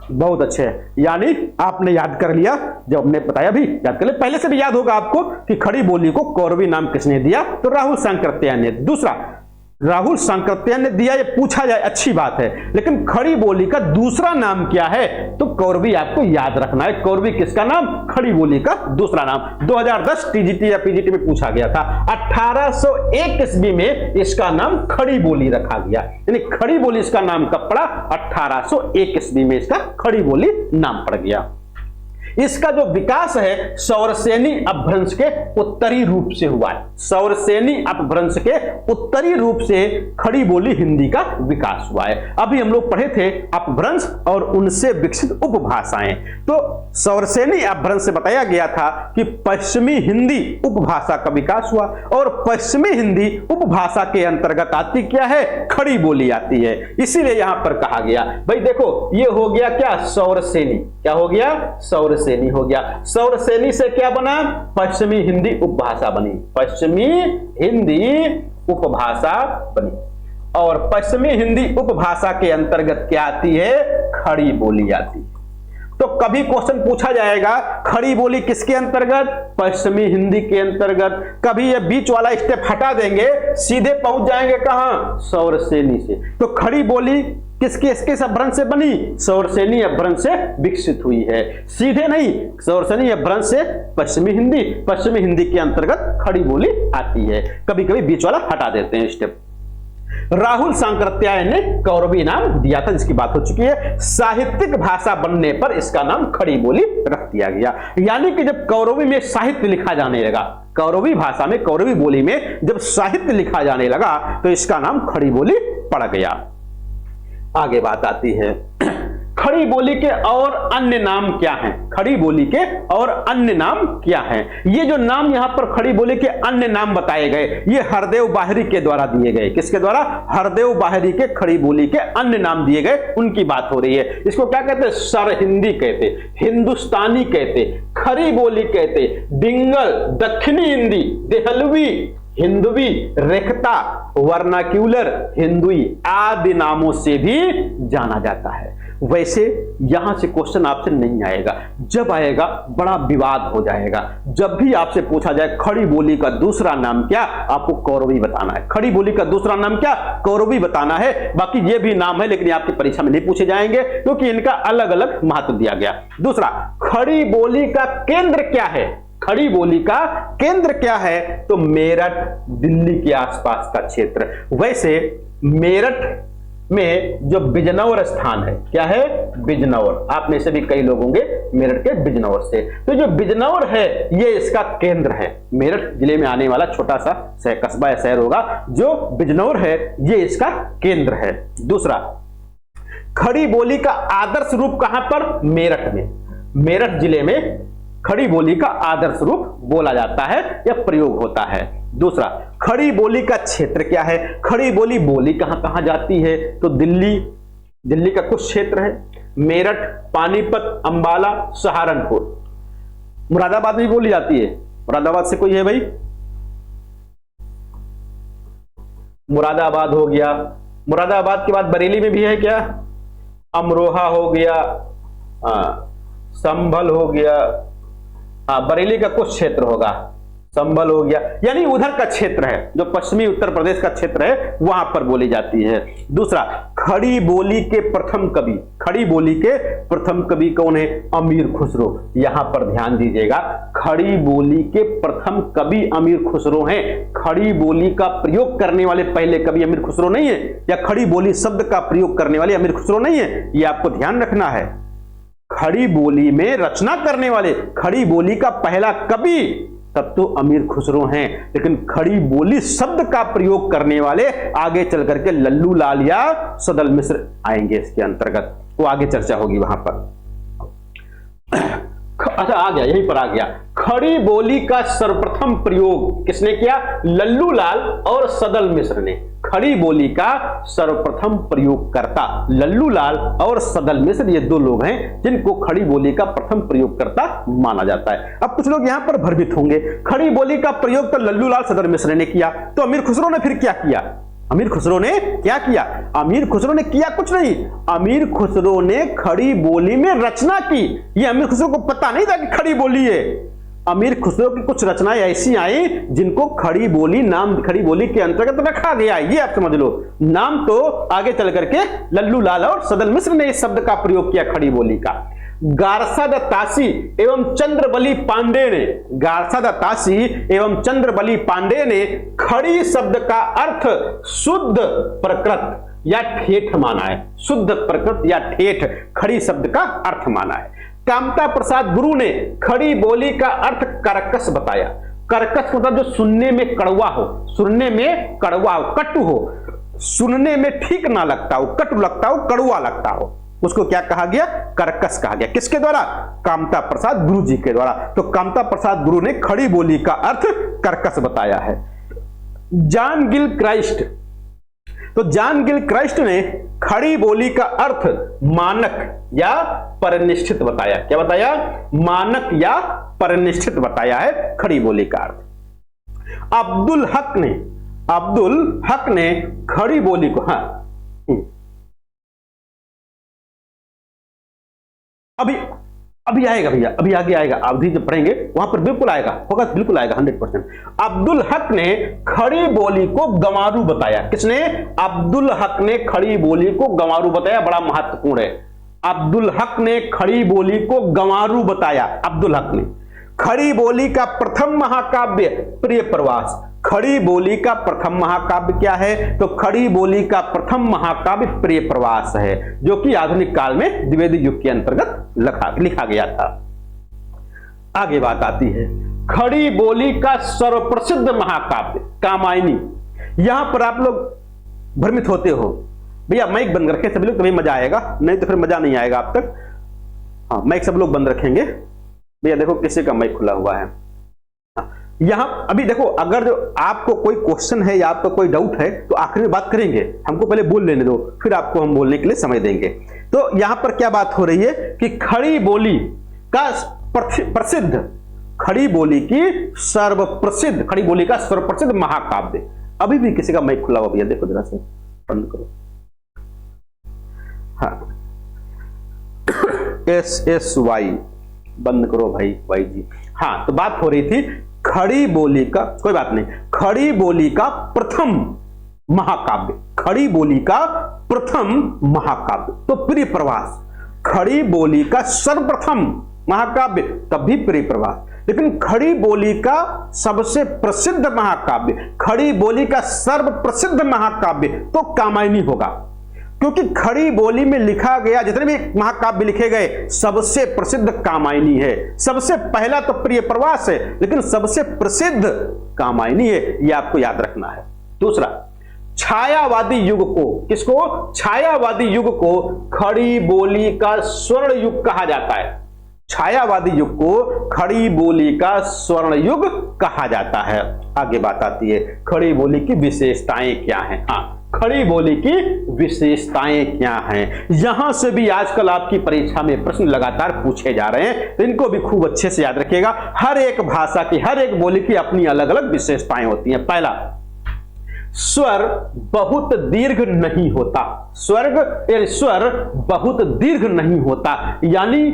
Speaker 1: बहुत अच्छे है। यानी आपने याद कर लिया, जब हमने बताया भी याद कर लिया। पहले से भी याद होगा आपको कि खड़ी बोली को कौरवी नाम किसने दिया, तो राहुल सांकृत्य ने। दूसरा, राहुल सांकृत्य ने दिया, ये पूछा जाए अच्छी बात है, लेकिन खड़ी बोली का दूसरा नाम क्या है, तो कौरवी आपको याद रखना है। कौरवी किसका नाम, खड़ी बोली का दूसरा नाम। 2010 टीजीटी या पीजीटी में पूछा गया था। 1801 ईस्वी में इसका नाम खड़ी बोली रखा गया, यानी खड़ी बोली इसका नाम कब पड़ा, 1801 ईस्वी में इसका खड़ी बोली नाम पड़ गया। इसका जो विकास है सौरसेनी अपभ्रंश के उत्तरी रूप से हुआ है। सौरसेनी अपभ्रंश के उत्तरी रूप से खड़ी बोली हिंदी का विकास हुआ है। अभी हम लोग पढ़े थे अपभ्रंश और उनसे विकसित उपभाषाएं। तो सौरसेनी अपभ्रंश से बताया गया था कि पश्चिमी हिंदी उपभाषा का विकास हुआ, और पश्चिमी हिंदी उपभाषा के अंतर्गत आती क्या है, खड़ी बोली आती है। इसीलिए यहां पर कहा गया, भाई देखो ये हो गया क्या, सौरसेनी। क्या हो गया, सौरसेनी हो गया। सौरसेनी से क्या बना, पश्चिमी हिंदी उपभाषा बनी। पश्चिमी हिंदी उपभाषा बनी, और पश्चिमी हिंदी उपभाषा के अंतर्गत क्या आती है, खड़ी बोली आती है। तो कभी क्वेश्चन पूछा जाएगा खड़ी बोली किसके अंतर्गत, पश्चिमी हिंदी के अंतर्गत। कभी ये बीच वाला स्टेप हटा देंगे, सीधे पहुंच जाएंगे कहां, सौरसेनी से। तो खड़ी बोली किसके अपभ्रंश से बनी, सौरसेनी अपभ्रंश से विकसित हुई है। सीधे नहीं, सौरसेनी अपभ्रंश से पश्चिमी हिंदी के अंतर्गत खड़ी बोली आती है। कभी कभी बीच वाला हटा देते हैं स्टेप। राहुल सांकृत्याय ने कौरवी नाम दिया था, जिसकी बात हो चुकी है। साहित्यिक भाषा बनने पर इसका नाम खड़ी बोली रख दिया गया। यानी कि जब कौरवी में साहित्य लिखा जाने लगा, कौरवी भाषा में, कौरवी बोली में जब साहित्य लिखा जाने लगा, तो इसका नाम खड़ी बोली पड़ गया। आगे बात आती है खड़ी बोली के और अन्य नाम क्या हैं। खड़ी बोली के और अन्य नाम क्या हैं? ये जो नाम यहां पर खड़ी बोली के अन्य नाम बताए गए, ये हरदेव बाहरी के द्वारा दिए गए। किसके द्वारा, हरदेव बाहरी के खड़ी बोली के अन्य नाम दिए गए, उनकी बात हो रही है। इसको क्या कहते हैं, सरहिंदी कहते, हिंदुस्तानी कहते, खड़ी बोली कहते, डिंगल, दक्षिणी हिंदी, देहलवी, हिंदवी, रेखता, वर्नाक्यूलर हिंदुई आदि नामों से भी जाना जाता है। वैसे यहां से क्वेश्चन आपसे नहीं आएगा। जब आएगा बड़ा विवाद हो जाएगा। जब भी आपसे पूछा जाए खड़ी बोली का दूसरा नाम क्या, आपको कौरवी बताना है। खड़ी बोली का दूसरा नाम क्या, कौरवी बताना है। बाकी ये भी नाम है लेकिन आपकी परीक्षा में नहीं पूछे जाएंगे क्योंकि इनका अलग अलग महत्व दिया गया। दूसरा, खड़ी बोली का केंद्र क्या है? खड़ी बोली का केंद्र क्या है? तो मेरठ, दिल्ली के आसपास का क्षेत्र। वैसे मेरठ में जो बिजनौर स्थान है, क्या है? बिजनौर। आप में से भी कई लोग होंगे मेरठ के बिजनौर से। तो जो बिजनौर है ये इसका केंद्र है। मेरठ जिले में आने वाला छोटा सा कस्बा या शहर होगा। जो बिजनौर है ये इसका केंद्र है। दूसरा, खड़ी बोली का आदर्श रूप कहां पर? मेरठ में। मेरठ जिले में खड़ी बोली का आदर्श रूप बोला जाता है या प्रयोग होता है। दूसरा, खड़ी बोली का क्षेत्र क्या है? खड़ी बोली बोली कहां कहां जाती है? तो दिल्ली का कुछ क्षेत्र है, मेरठ, पानीपत, अंबाला, सहारनपुर। मुरादाबाद में बोली जाती है। मुरादाबाद से कोई है भाई? मुरादाबाद हो गया। मुरादाबाद के बाद बरेली में भी है क्या? अमरोहा हो गया, संभल हो गया, बरेली का कुछ क्षेत्र होगा, संभल हो गया, यानी उधर का क्षेत्र है जो पश्चिमी उत्तर प्रदेश का क्षेत्र है वहां पर बोली जाती है। दूसरा, खड़ी बोली के प्रथम कवि। खड़ी बोली के प्रथम कवि कौन है? अमीर खुसरो। यहां पर ध्यान दीजिएगा, खड़ी बोली के प्रथम कवि अमीर खुसरो हैं। खड़ी बोली का प्रयोग करने वाले पहले कवि अमीर खुसरो नहीं है, या खड़ी बोली शब्द का प्रयोग करने वाले अमीर खुसरो नहीं है। यह आपको ध्यान रखना है। खड़ी बोली में रचना करने वाले, खड़ी बोली का पहला कवि तब तो अमीर खुसरो हैं, लेकिन खड़ी बोली शब्द का प्रयोग करने वाले आगे चल करके लल्लू लाल या सदल मिश्र आएंगे इसके अंतर्गत। वो आगे चर्चा होगी वहां पर। अच्छा, आ गया, यहीं पर आ गया। खड़ी बोली का सर्वप्रथम प्रयोग किसने किया? लल्लू लाल और सदल मिश्र ने। खड़ी बोली का सर्वप्रथम प्रयोगकर्ता लल्लू लाल और सदल मिश्र, ये दो लोग हैं जिनको खड़ी बोली का प्रथम प्रयोगकर्ता माना जाता है। अब कुछ लोग यहां पर भ्रमित होंगे, खड़ी बोली का प्रयोग तो लल्लू लाल सदल मिश्र ने किया, तो अमीर खुसरो ने फिर क्या किया? अमीर खुसरो ने क्या किया? अमीर खुसरो ने किया कुछ नहीं। अमीर खुसरो ने खड़ी बोली में रचना की। ये अमीर खुसरो को पता नहीं था कि खड़ी बोली है। अमीर खुसरो की कुछ रचनाएं ऐसी आई जिनको खड़ी बोली नाम, खड़ी बोली के अंतर्गत रखा गया। ये आप समझ लो। नाम तो आगे चल करके लल्लू लाल और सदल मिश्र ने इस शब्द का प्रयोग किया खड़ी बोली का। गारसा दत्तासी एवं चंद्रबली पांडे ने, गारसा दत्तासी एवं चंद्रबली पांडे ने खड़ी शब्द का अर्थ शुद्ध प्रकृत या ठेठ माना है। शुद्ध प्रकृत या ठेठ खड़ी शब्द का अर्थ माना है। कामता प्रसाद गुरु ने खड़ी बोली का अर्थ कर्कश बताया। कर्कश मतलब जो सुनने में कड़वा हो, सुनने में कड़वा हो, कटु हो, सुनने में ठीक ना लगता हो, कटु लगता हो, कड़वा लगता हो, उसको क्या कहा गया? कर्कश कहा गया। किसके द्वारा? कामता प्रसाद गुरु जी के द्वारा। तो कामता प्रसाद गुरु ने खड़ी बोली का अर्थ कर्कश बताया है। जॉन गिल क्राइस्ट, तो जॉन गिल क्राइस्ट ने खड़ी बोली का अर्थ मानक या परिनिष्ठित बताया। क्या बताया? मानक या परिनिष्ठित बताया है खड़ी बोली का अर्थ। अब्दुल हक ने खड़ी बोली को, अभी आएगा भैया, अभी आगे आएगा, अभी जब पढ़ेंगे वहां पर बिल्कुल आएगा, होगा, बिल्कुल आएगा 100%। अब्दुल हक ने खड़ी बोली को गंवारू बताया। किसने? अब्दुल हक ने खड़ी बोली को गंवारू बताया। बड़ा महत्वपूर्ण है। अब्दुल हक ने खड़ी बोली को गंवारू बताया। अब्दुल हक ने। खड़ी बोली का प्रथम महाकाव्य प्रिय प्रवास। खड़ी बोली का प्रथम महाकाव्य क्या है? तो खड़ी बोली का प्रथम महाकाव्य प्रिय प्रवास है, जो कि आधुनिक काल में द्विवेदी युग के अंतर्गत लिखा गया था। आगे बात आती है खड़ी बोली का सर्वप्रसिद्ध महाकाव्य कामायनी। यहां पर आप लोग भ्रमित होते हो, भैया माइक बंद रखें सभी लोग, तभी मजा आएगा, नहीं तो फिर मजा नहीं आएगा आप तक। हाँ, माइक सब लोग बंद रखेंगे। भैया देखो किसी का माइक खुला हुआ है। यहां अभी देखो, अगर जो आपको कोई क्वेश्चन है या आपको कोई डाउट है तो आखिर में बात करेंगे, हमको पहले बोल लेने दो, फिर आपको हम बोलने के लिए समय देंगे। तो यहां पर क्या बात हो रही है कि खड़ी बोली का प्रसिद्ध, खड़ी बोली की सर्वप्रसिद्ध, खड़ी बोली का सर्वप्रसिद्ध महाकाव्य। अभी भी किसी का माइक खुला हुआ भैया, देखो जरा से बंद करो। हाँ, SSY, बंद करो भाई जी। हाँ, तो बात हो रही थी खड़ी बोली का, कोई बात नहीं, खड़ी बोली का प्रथम महाकाव्य, खड़ी बोली का प्रथम महाकाव्य तो प्रिय प्रवास, खड़ी बोली का सर्वप्रथम महाकाव्य तब भी प्रिय प्रवास, लेकिन खड़ी बोली का सबसे प्रसिद्ध महाकाव्य, खड़ी बोली का सर्वप्रसिद्ध महाकाव्य तो कामायनी होगा, क्योंकि खड़ी बोली में लिखा गया जितने भी महाकाव्य लिखे गए सबसे प्रसिद्ध कामायनी है। सबसे पहला तो प्रिय प्रवास है, लेकिन सबसे प्रसिद्ध कामायनी है, यह आपको याद रखना है। दूसरा, छायावादी युग को, किसको? छायावादी युग को खड़ी बोली का स्वर्ण युग कहा जाता है। छायावादी युग को खड़ी बोली का स्वर्ण युग कहा जाता है। आगे बात आती है खड़ी बोली की विशेषताएं क्या हैं। हाँ, खड़ी बोली की विशेषताएं क्या हैं, यहां से भी आजकल आपकी परीक्षा में प्रश्न लगातार पूछे जा रहे हैं, तो इनको भी खूब अच्छे से याद रखिएगा। हर एक भाषा की, हर एक बोली की अपनी अलग अलग विशेषताएं होती हैं। पहला, स्वर बहुत दीर्घ नहीं होता। स्वर बहुत दीर्घ नहीं होता, यानी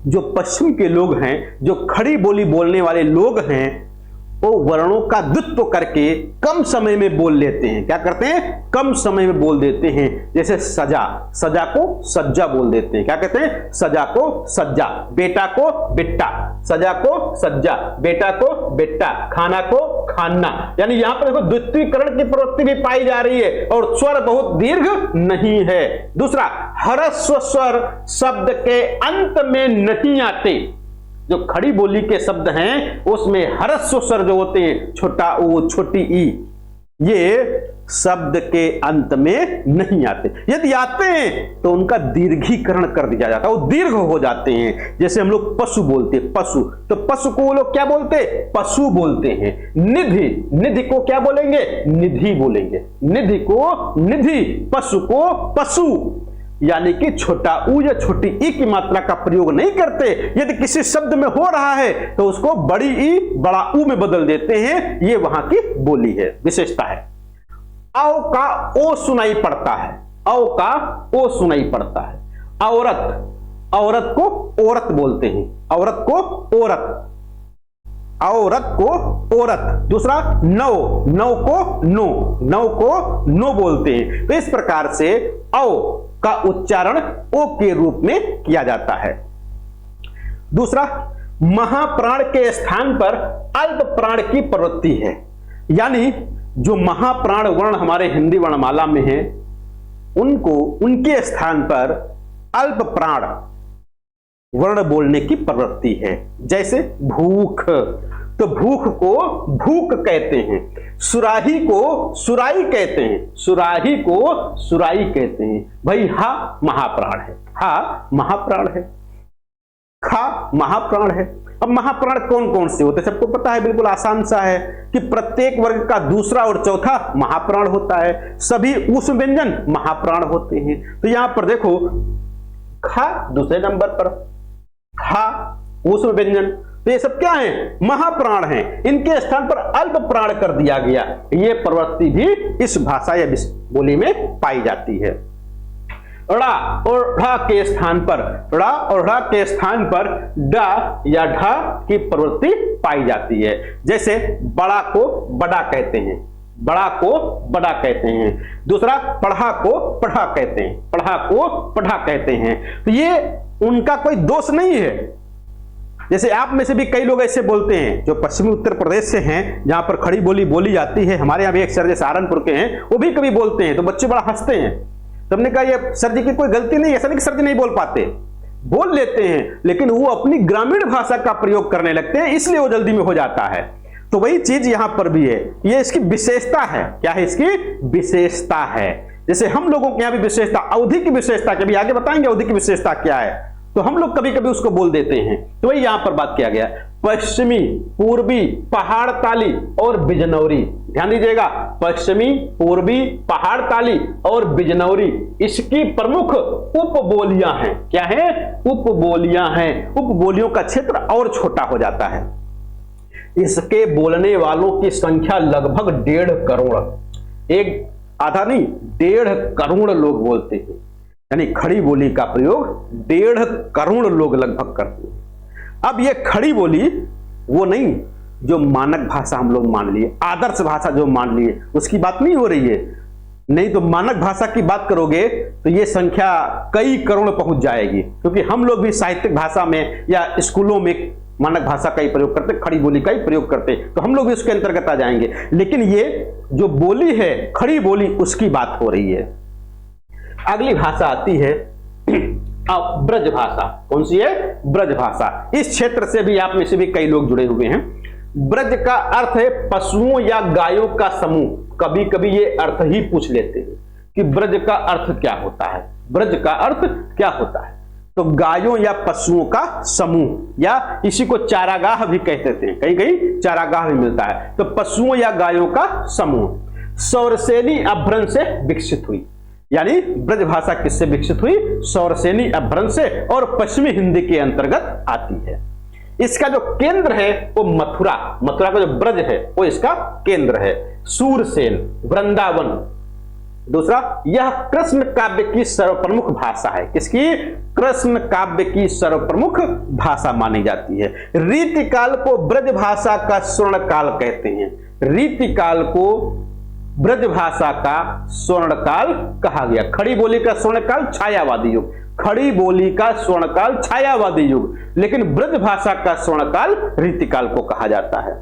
Speaker 1: जो पश्चिम के लोग हैं, जो खड़ी बोली बोलने वाले लोग हैं, वो वर्णों का द्वित्व करके कम समय में बोल लेते हैं। क्या करते हैं? कम समय में बोल देते हैं। जैसे सजा, सजा को सज्जा बोल देते हैं। क्या कहते हैं? सजा को सज्जा, बेटा को बेटा, सजा को सज्जा, बेटा को बेटा, खाना को खाना। यानी यहां पर देखो द्वित्वीकरण की प्रवृत्ति भी पाई जा रही है और स्वर बहुत दीर्घ नहीं है। दूसरा, ह्रस्व स्वर शब्द के अंत में नहीं आते। जो खड़ी बोली के शब्द हैं उसमें ह्रस्व स्वर जो होते हैं, छोटा ऊ, छोटी ई, ये शब्द के अंत में नहीं आते। यदि आते हैं तो उनका दीर्घीकरण कर दिया जाता है, वो दीर्घ हो जाते हैं। जैसे हम लोग पशु बोलते हैं, पशु, तो पशु को वो लोग क्या बोलते हैं? पशु बोलते हैं। निधि, निधि को क्या बोलेंगे? निधि बोलेंगे। निधि को निधि, पशु को पशु, यानी कि छोटा ऊ या छोटी ई की मात्रा का प्रयोग नहीं करते। यदि किसी शब्द में हो रहा है तो उसको बड़ी ई बड़ा ऊ में बदल देते हैं। ये वहां की बोली है, विशेषता है। औ का ओ सुनाई पड़ता है, औ का ओ सुनाई पड़ता है। औरत, औरत को औरत बोलते हैं, औरत को औरत, औरत को औरत। दूसरा, नौ, नौ को नो, नौ को नो बोलते हैं। तो इस प्रकार से औ का उच्चारण ओ के रूप में किया जाता है। दूसरा, महाप्राण के स्थान पर अल्प प्राण की प्रवृत्ति है, यानी जो महाप्राण वर्ण हमारे हिंदी वर्णमाला में है उनको, उनके स्थान पर अल्प प्राण वर्ण बोलने की प्रवृत्ति है। जैसे भूख, तो भूख को भूख कहते हैं, सुराही को सुराई कहते हैं, सुराही को सुराई कहते हैं। भाई हा महाप्राण है, हा महाप्राण है, खा महाप्राण है। अब महाप्राण कौन कौन से होते हैं सबको पता है, बिल्कुल आसान सा है कि प्रत्येक वर्ग का दूसरा और चौथा महाप्राण होता है। सभी ऊष्म व्यंजन महाप्राण होते हैं। तो यहां पर देखो, खा दूसरे नंबर पर, खा ऊष्म व्यंजन, तो ये सब क्या है? महाप्राण हैं। इनके स्थान पर अल्प प्राण कर दिया गया। ये प्रवृत्ति भी इस भाषा या बोली में पाई जाती है। ड़ा और ढा के स्थान पर, ड़ा और ढा के स्थान पर डा या ढा की प्रवृत्ति पाई जाती है। जैसे बड़ा को बड़ा कहते हैं, बड़ा को बड़ा कहते हैं। दूसरा, पढ़ा को पढ़ा कहते हैं, पढ़ा को पढ़ा कहते हैं। तो ये उनका कोई दोष नहीं है। जैसे आप में से भी कई लोग ऐसे बोलते हैं जो पश्चिमी उत्तर प्रदेश से हैं, जहां पर खड़ी बोली बोली जाती है। हमारे यहाँ भी एक सर जो सहारनपुर के हैं, वो भी कभी बोलते हैं तो बच्चे बड़ा हंसते हैं। तो हमने कहा ये सर जी की कोई गलती नहीं, ऐसा नहीं कि सर जी नहीं बोल पाते, बोल लेते हैं, लेकिन वो अपनी ग्रामीण भाषा का प्रयोग करने लगते हैं, इसलिए वो जल्दी में हो जाता है। तो वही चीज यहां पर भी है, ये इसकी विशेषता है। क्या है इसकी विशेषता? है जैसे हम लोगों के यहां भी विशेषता, अवधि की विशेषता, कभी आगे बताएंगे अवधि की विशेषता क्या है, तो हम लोग कभी कभी उसको बोल देते हैं। तो वही यहां पर बात किया गया, पश्चिमी, पूर्वी, पहाड़ ताली और बिजनौरी। ध्यान दीजिएगा, पश्चिमी, पूर्वी, पहाड़ ताली और बिजनौरी इसकी प्रमुख उपबोलियां हैं। क्या है? उपबोलियां हैं। उपबोलियों का क्षेत्र और छोटा हो जाता है। इसके बोलने वालों की संख्या लगभग 1.5 करोड़, एक आधा नहीं 1.5 करोड़ लोग बोलते हैं। यानी खड़ी बोली का प्रयोग 1.5 करोड़ लोग लगभग करते हैं। अब ये खड़ी बोली वो नहीं जो मानक भाषा हम लोग मान लिए, आदर्श भाषा जो मान लिए, उसकी बात नहीं हो रही है। नहीं तो मानक भाषा की बात करोगे तो ये संख्या कई करोड़ पहुंच जाएगी, क्योंकि हम लोग भी साहित्यिक भाषा में या स्कूलों में मानक भाषा का ही प्रयोग करते, खड़ी बोली का ही प्रयोग करते, तो हम लोग भी उसके अंतर्गत आ जाएंगे। लेकिन ये जो बोली है खड़ी बोली, उसकी बात हो रही है। अगली भाषा आती है अब ब्रज भाषा। कौन सी है? ब्रज भाषा। इस क्षेत्र से भी आप में से भी कई लोग जुड़े हुए हैं। ब्रज का अर्थ है पशुओं या गायों का समूह। कभी कभी ये अर्थ ही पूछ लेते हैं कि ब्रज का अर्थ क्या होता है, ब्रज का अर्थ क्या होता है। तो गायों या पशुओं का समूह, या इसी को चारागाह भी कहते थे, कहीं कहीं चारागाह भी मिलता है। तो पशुओं या गायों का समूह सौरसेनी अपभ्रंश से विकसित हुई। यानी ब्रज भाषा किससे विकसित हुई? सौरसेनी अपभ्रंश से, और पश्चिमी हिंदी के अंतर्गत आती है। इसका जो केंद्र है वो मथुरा, मथुरा का जो ब्रज है वो इसका केंद्र है। सूरसेन, वृंदावन। दूसरा, यह कृष्ण काव्य की सर्वप्रमुख भाषा है। किसकी? कृष्ण काव्य की सर्वप्रमुख भाषा मानी जाती है। रीतिकाल को ब्रज भाषा का स्वर्ण काल कहते हैं। रीतिकाल को ब्रज भाषा का स्वर्ण काल कहा गया। खड़ी बोली का स्वर्ण काल छायावादी युग, खड़ी बोली का स्वर्ण काल छायावादी युग, लेकिन ब्रज भाषा का स्वर्ण काल रीतिकाल को कहा जाता है।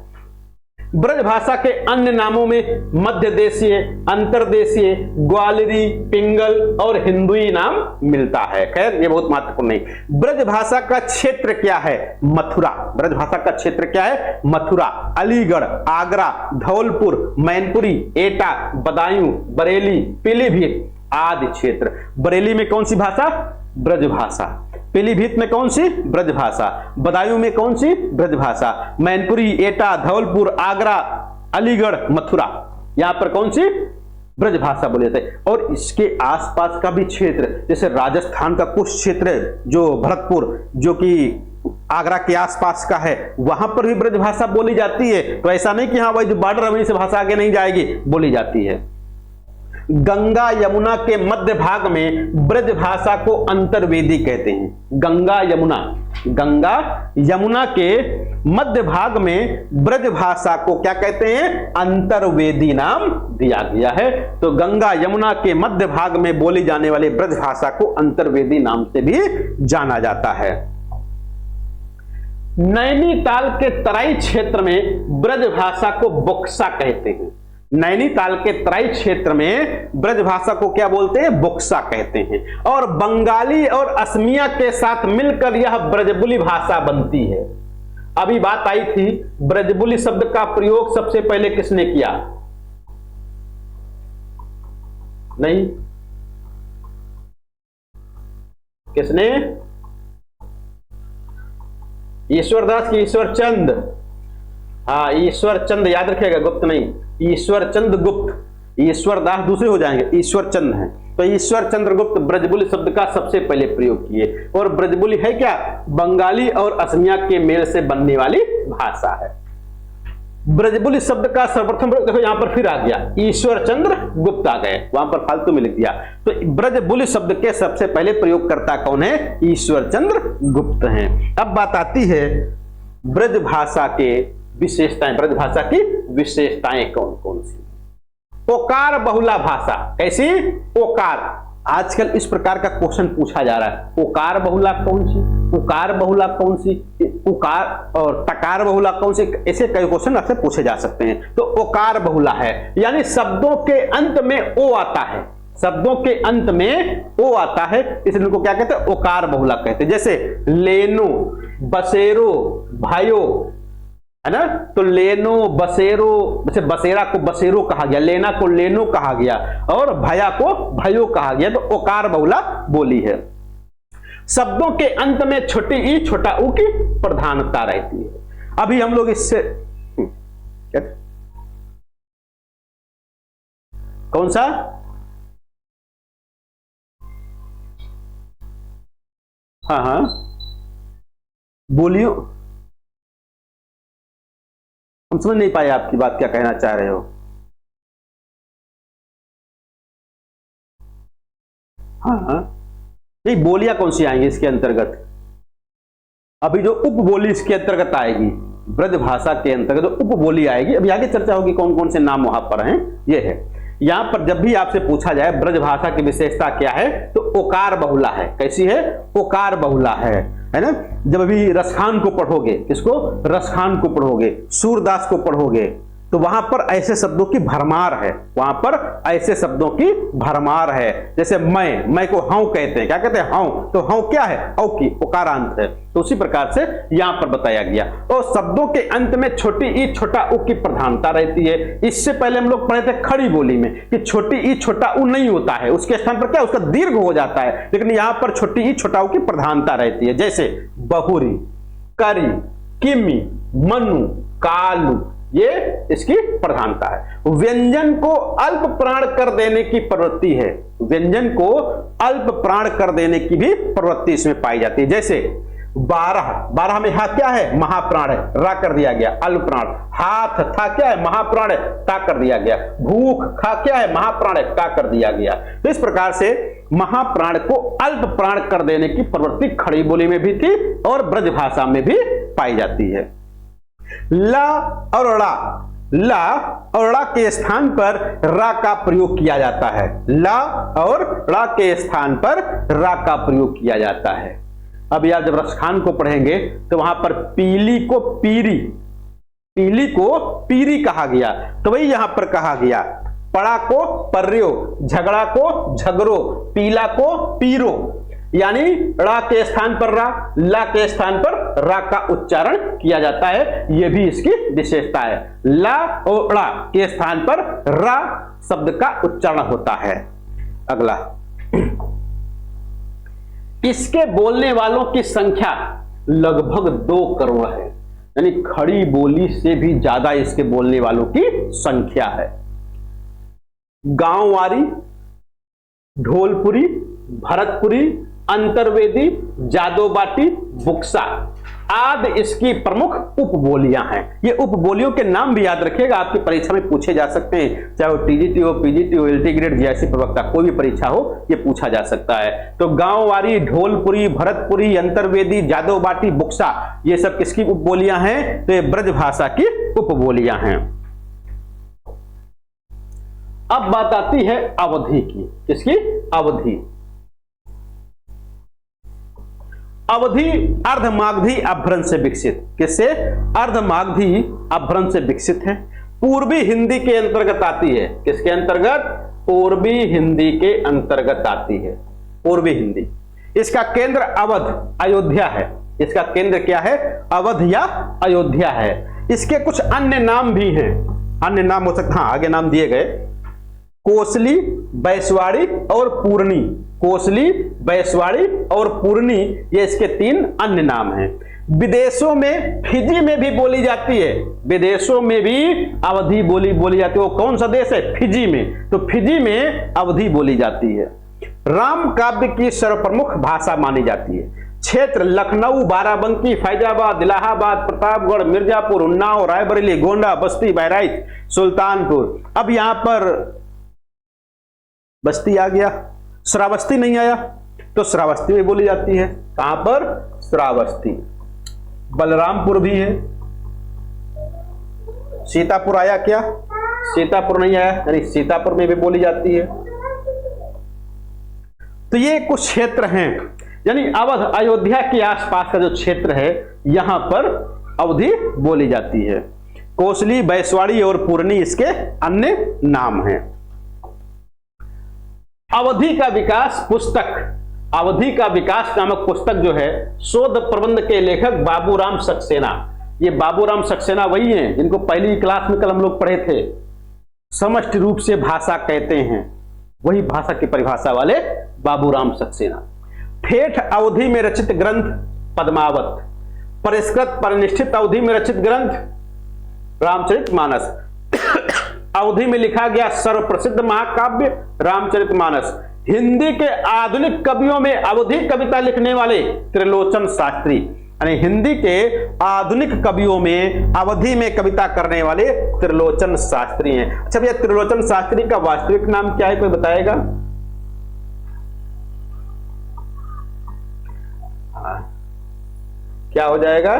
Speaker 1: ब्रज भाषा के अन्य नामों में मध्य देशीय, अंतरदेशीय, ग्वालियरी, पिंगल और हिंदुई नाम मिलता है। खैर ये बहुत महत्वपूर्ण नहीं। ब्रज भाषा का क्षेत्र क्या है? मथुरा। ब्रज भाषा का क्षेत्र क्या है? मथुरा, अलीगढ़, आगरा, धौलपुर, मैनपुरी, एटा, बदायूं, बरेली, पीलीभीत आदि क्षेत्र। बरेली में कौन सी भाषा? ब्रज भाषा। पीलीभीत में कौन सी? ब्रज भाषा। बदायूं में कौन सी? ब्रज भाषा। मैनपुरी, एटा, धौलपुर, आगरा, अलीगढ़, मथुरा, यहां पर कौन सी? ब्रज भाषा बोले जाते हैं। और इसके आसपास का भी क्षेत्र, जैसे राजस्थान का कुछ क्षेत्र जो भरतपुर, जो कि आगरा के आसपास का है, वहां पर भी ब्रज भाषा बोली जाती है। तो ऐसा नहीं कि हाँ भाई जो बॉर्डर वहीं से भाषा आगे नहीं जाएगी, बोली जाती है। गंगा यमुना के मध्य भाग में ब्रज भाषा को अंतर्वेदी कहते हैं। गंगा यमुना, गंगा यमुना के मध्य भाग में ब्रज भाषा को क्या कहते हैं? अंतर्वेदी नाम दिया गया है। तो गंगा यमुना के मध्य भाग में बोली जाने वाली ब्रज भाषा को अंतर्वेदी नाम से भी जाना जाता है। नैनीताल के तराई क्षेत्र में ब्रज भाषा को बोक्सा कहते हैं। नैनीताल के तराई क्षेत्र में ब्रज भाषा को क्या बोलते हैं? बोक्सा कहते हैं। और बंगाली और असमिया के साथ मिलकर यह ब्रजबुली भाषा बनती है। अभी बात आई थी ब्रजबुली शब्द का प्रयोग सबसे पहले किसने किया? नहीं, किसने? ईश्वरदास की ईश्वरचंद। हाँ, ईश्वरचंद याद रखिएगा, गुप्त नहीं, ईश्वरचंद गुप्त। ईश्वरदास दूसरे हो जाएंगे, ईश्वरचंद हैं। तो ईश्वर चंद्र गुप्त ब्रजबुली शब्द का सबसे पहले प्रयोग किए। और ब्रजबुली है क्या? बंगाली और असमिया के मेल से बनने वाली भाषा है। ब्रजबुली शब्द का सर्वप्रथम प्रयोग देखो यहां पर फिर आ गया, ईश्वर चंद्र गुप्त आ गए, वहां पर फालतू में लिख दिया। तो ब्रजबुली शब्द के सबसे पहले प्रयोगकर्ता कौन है? ईश्वर चंद्र गुप्त हैं। अब बात आती है ब्रज भाषा के विशेषताएं। ब्रज भाषा की विशेषताएं कौन कौन सी? ओकार बहुला भाषा। कैसी? ओकार। आजकल इस प्रकार का क्वेश्चन पूछा जा रहा है, ओकार बहुला कौन सी, उकार बहुला कौन सी, उकार और टकार बहुला कौन सी, ऐसे कई क्वेश्चन आपसे पूछे जा सकते हैं। तो ओकार बहुला है, यानी शब्दों के अंत में ओ आता है, शब्दों के अंत में ओ आता है, इसलिए इनको क्या कहते हैं? ओकार बहुला कहते हैं। जैसे लेनो, बसेरो, भाइयो, है ना। तो लेनो, बसेरो, जैसे बसेरा को बसेरो कहा गया, लेना को लेनो कहा गया, और भया को भयो कहा गया। तो ओकार बहुला बोली है। शब्दों के अंत में छोटी ई छोटा ऊ की प्रधानता रहती है। अभी हम लोग इससे कौन सा? हाँ हाँ बोलियो, हम समझ नहीं पाए आपकी बात, क्या कहना चाह रहे हो? हाँ हाँ ये बोलियां कौन सी आएंगी इसके अंतर्गत? अभी जो उपबोली इसके अंतर्गत आएगी, ब्रज भाषा के अंतर्गत जो उपबोली आएगी, अभी आगे चर्चा होगी कौन कौन से नाम वहां पर हैं। ये है, यहां पर जब भी आपसे पूछा जाए ब्रज भाषा की विशेषता क्या है, तो ओकार बहुला है। कैसी है? ओकार बहुला है ना। जब अभी रसखान को पढ़ोगे, किसको? रसखान को पढ़ोगे, सूरदास को पढ़ोगे, तो वहां पर ऐसे शब्दों की भरमार है, वहां पर ऐसे शब्दों की भरमार है। जैसे मैं को हौ कहते हैं, क्या कहते हैं? हौ। तो हौ क्या है? औ की, ओकारांत है। तो उसी प्रकार से यहां पर बताया गया। और शब्दों के अंत में छोटी ई छोटा उ की प्रधानता रहती है। इससे पहले हम लोग पढ़े थे खड़ी बोली में कि छोटी ई छोटा उ नहीं होता है, उसके स्थान पर क्या, उसका दीर्घ हो जाता है, लेकिन यहां पर छोटी ई छोटा उ की प्रधानता रहती है। जैसे बहुरी, करी, किमी, मनु, कालू, ये इसकी प्रधानता है। व्यंजन को अल्प प्राण कर देने की प्रवृत्ति है, व्यंजन को अल्प प्राण कर देने की भी प्रवृत्ति इसमें पाई जाती है। जैसे 12 में हा क्या है? महाप्राण है, रा कर दिया गया, अल्प प्राण। हाथ था क्या है? महाप्राण है, ता कर दिया गया। भूख खा क्या है? महाप्राण है, ता कर दिया गया। तो इस प्रकार से महाप्राण को अल्प प्राण कर देने की प्रवृत्ति खड़ी बोली में भी थी और ब्रज भाषा में भी पाई जाती है। ला और ड़ा, ला और ड़ा के स्थान पर रा का प्रयोग किया जाता है। ला और ड़ा के स्थान पर रा का प्रयोग किया जाता है। अब यार जब रसखान को पढ़ेंगे तो वहां पर पीली को पीरी, पीली को पीरी कहा गया, तो वही यहां पर कहा गया। पड़ा को पर्यो, झगड़ा को झगरो, पीला को पीरो, यानी ड़ा के स्थान पर रा, ला के स्थान पर रा का उच्चारण किया जाता है। यह भी इसकी विशेषता है। ला और ड़ा के स्थान पर रा शब्द का उच्चारण होता है। अगला, इसके बोलने वालों की संख्या लगभग 2 करोड़ है, यानी खड़ी बोली से भी ज्यादा इसके बोलने वालों की संख्या है। गांववारी, ढोलपुरी, भरतपुरी, अंतर्वेदी, जादोबाटी, बुक्सा आदि इसकी प्रमुख उपबोलियां हैं। ये उपबोलियों के नाम भी याद रखिएगा, आपकी परीक्षा में पूछे जा सकते हैं, चाहे वो टीजीटी हो, पीजीटी हो, एलटी ग्रेड, जीआईसी प्रवक्ता, कोई भी परीक्षा हो, ये पूछा जा सकता है। तो गांववारी, ढोलपुरी, भरतपुरी, अंतर्वेदी, जादोबाटी, बुक्सा, ये सब किसकी उपबोलियां हैं? तो ये ब्रज भाषा की उपबोलियां हैं। अब बात आती है अवधि की। किसकी? अवधि। अवधि अर्धमागधी अपभ्रंश से विकसित। किससे? अर्धमागधी अपभ्रंश से विकसित है। पूर्वी हिंदी के अंतर्गत आती है। किसके अंतर्गत? पूर्वी हिंदी के अंतर्गत आती है। पूर्वी हिंदी। इसका केंद्र अवध, अयोध्या है। इसका केंद्र क्या है? अवध या अयोध्या है। इसके कुछ अन्य नाम भी हैं, अन्य नाम हो सकते, हाँ आगे नाम दिए गए, कोसली, बैसवाड़ी और पूर्णी। कोसली, बैसवाड़ी और पूर्णी, ये इसके 3 अन्य नाम हैं। विदेशों में, फिजी में भी बोली जाती है। विदेशों में भी अवधी बोली जाती है। वो कौन सा देश है? फिजी में। तो फिजी में अवधी बोली जाती है। राम काव्य की सर्वप्रमुख भाषा मानी जाती है। क्षेत्र लखनऊ, बाराबंकी, फैजाबाद, इलाहाबाद, प्रतापगढ़, मिर्जापुर, उन्नाव, रायबरेली, गोंडा, बस्ती, बहराइच, सुल्तानपुर। अब यहां पर बस्ती आ गया, श्रावस्ती नहीं आया, तो श्रावस्ती में बोली जाती है। कहां पर? श्रावस्ती। बलरामपुर भी है। सीतापुर आया क्या? सीतापुर नहीं आया, यानी सीतापुर में भी बोली जाती है। तो ये कुछ क्षेत्र हैं, यानी अवध, अयोध्या के आसपास का जो क्षेत्र है, यहां पर अवधी बोली जाती है। कोसली, बैसवाड़ी और पूर्णी इसके अन्य नाम हैं। अवधि का विकास पुस्तक, अवधि का विकास नामक पुस्तक जो है, शोध प्रबंध के लेखक बाबूराम सक्सेना। ये बाबूराम सक्सेना वही हैं जिनको पहली क्लास में कल हम लोग पढ़े थे। समष्टि रूप से भाषा कहते हैं, वही भाषा की परिभाषा वाले बाबूराम सक्सेना। ठेठ अवधि में रचित ग्रंथ पद्मावत। परिष्कृत परिनिष्ठित अवधि में रचित ग्रंथ रामचरितमानस। अवधि में लिखा गया सर्वप्रसिद्ध महाकाव्य रामचरितमानस। हिंदी के आधुनिक कवियों में अवधि कविता लिखने वाले त्रिलोचन शास्त्री, यानी हिंदी के आधुनिक कवियों में अवधि में कविता करने वाले त्रिलोचन शास्त्री हैं। अच्छा भैया, त्रिलोचन शास्त्री का वास्तविक नाम क्या है, कोई बताएगा? क्या हो जाएगा?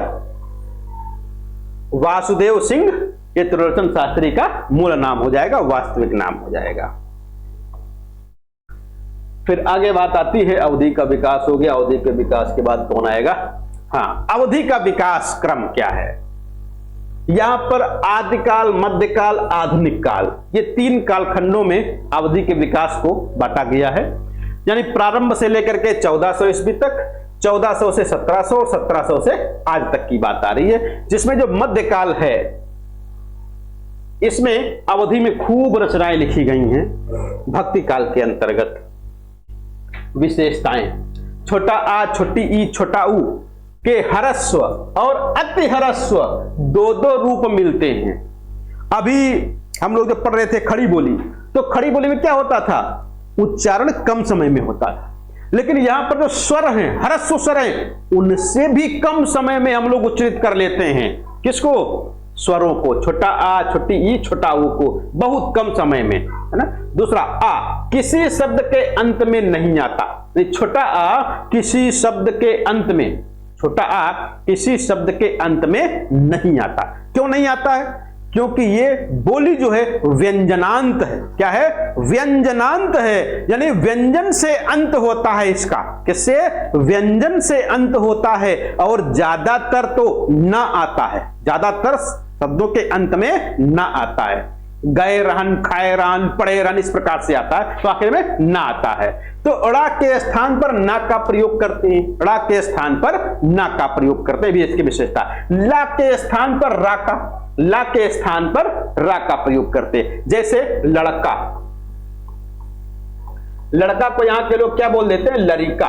Speaker 1: वासुदेव सिंह, ये त्रिलोचन शास्त्री का मूल नाम हो जाएगा, वास्तविक नाम हो जाएगा। फिर आगे बात आती है अवधि का विकास हो गया। अवधि के विकास के बाद कौन आएगा? हाँ, अवधि का विकास क्रम क्या है? यहां पर आदिकाल, मध्यकाल, आधुनिक काल, ये 3 कालखंडों में अवधि के विकास को बांटा गया है। यानी प्रारंभ से लेकर के 1400 ईस्वी तक, 1400 से 1700 और 1700 से आज तक की बात आ रही है। जिसमें जो मध्यकाल है, इसमें अवधि में खूब रचनाएं लिखी गई हैं। भक्ति काल के अंतर्गत विशेषताएं, छोटा आ, छोटी ई, छोटा ऊ के ह्रस्व और अति ह्रस्व 2 रूप मिलते हैं। अभी हम लोग जब पढ़ रहे थे खड़ी बोली, तो खड़ी बोली में क्या होता था? उच्चारण कम समय में होता था। लेकिन यहां पर जो स्वर हैं, ह्रस्व स्वर हैं, उनसे भी कम समय में हम लोग उच्चरित कर लेते हैं। किसको? स्वरों को, छोटा आ, छोटी ई, छोटा ऊ को बहुत कम समय में, है ना। दूसरा, आ किसी शब्द के अंत में नहीं आता। छोटा आ किसी शब्द के अंत में, छोटा आ किसी शब्द के अंत में नहीं आता। क्यों नहीं आता है? क्योंकि ये बोली जो है व्यंजनांत है। क्या है? व्यंजनांत है, यानी व्यंजन से अंत होता है इसका। किससे? व्यंजन से अंत होता है। और ज्यादातर तो ना आता है, ज्यादातर शब्दों के अंत में ना आता है। गए रहन, खाए रहन, पढ़े रहन, इस प्रकार से आता है, तो आखिर में ना आता है। तो अड़ा के स्थान पर ना का प्रयोग करते हैं, अड़ा के स्थान पर ना का प्रयोग करते हैं, भी इसकी विशेषता। ला के स्थान पर रा का, ला के स्थान पर रा का प्रयोग करते हैं। जैसे लड़का, लड़का को यहां के लोग क्या बोल देते हैं? लरिका।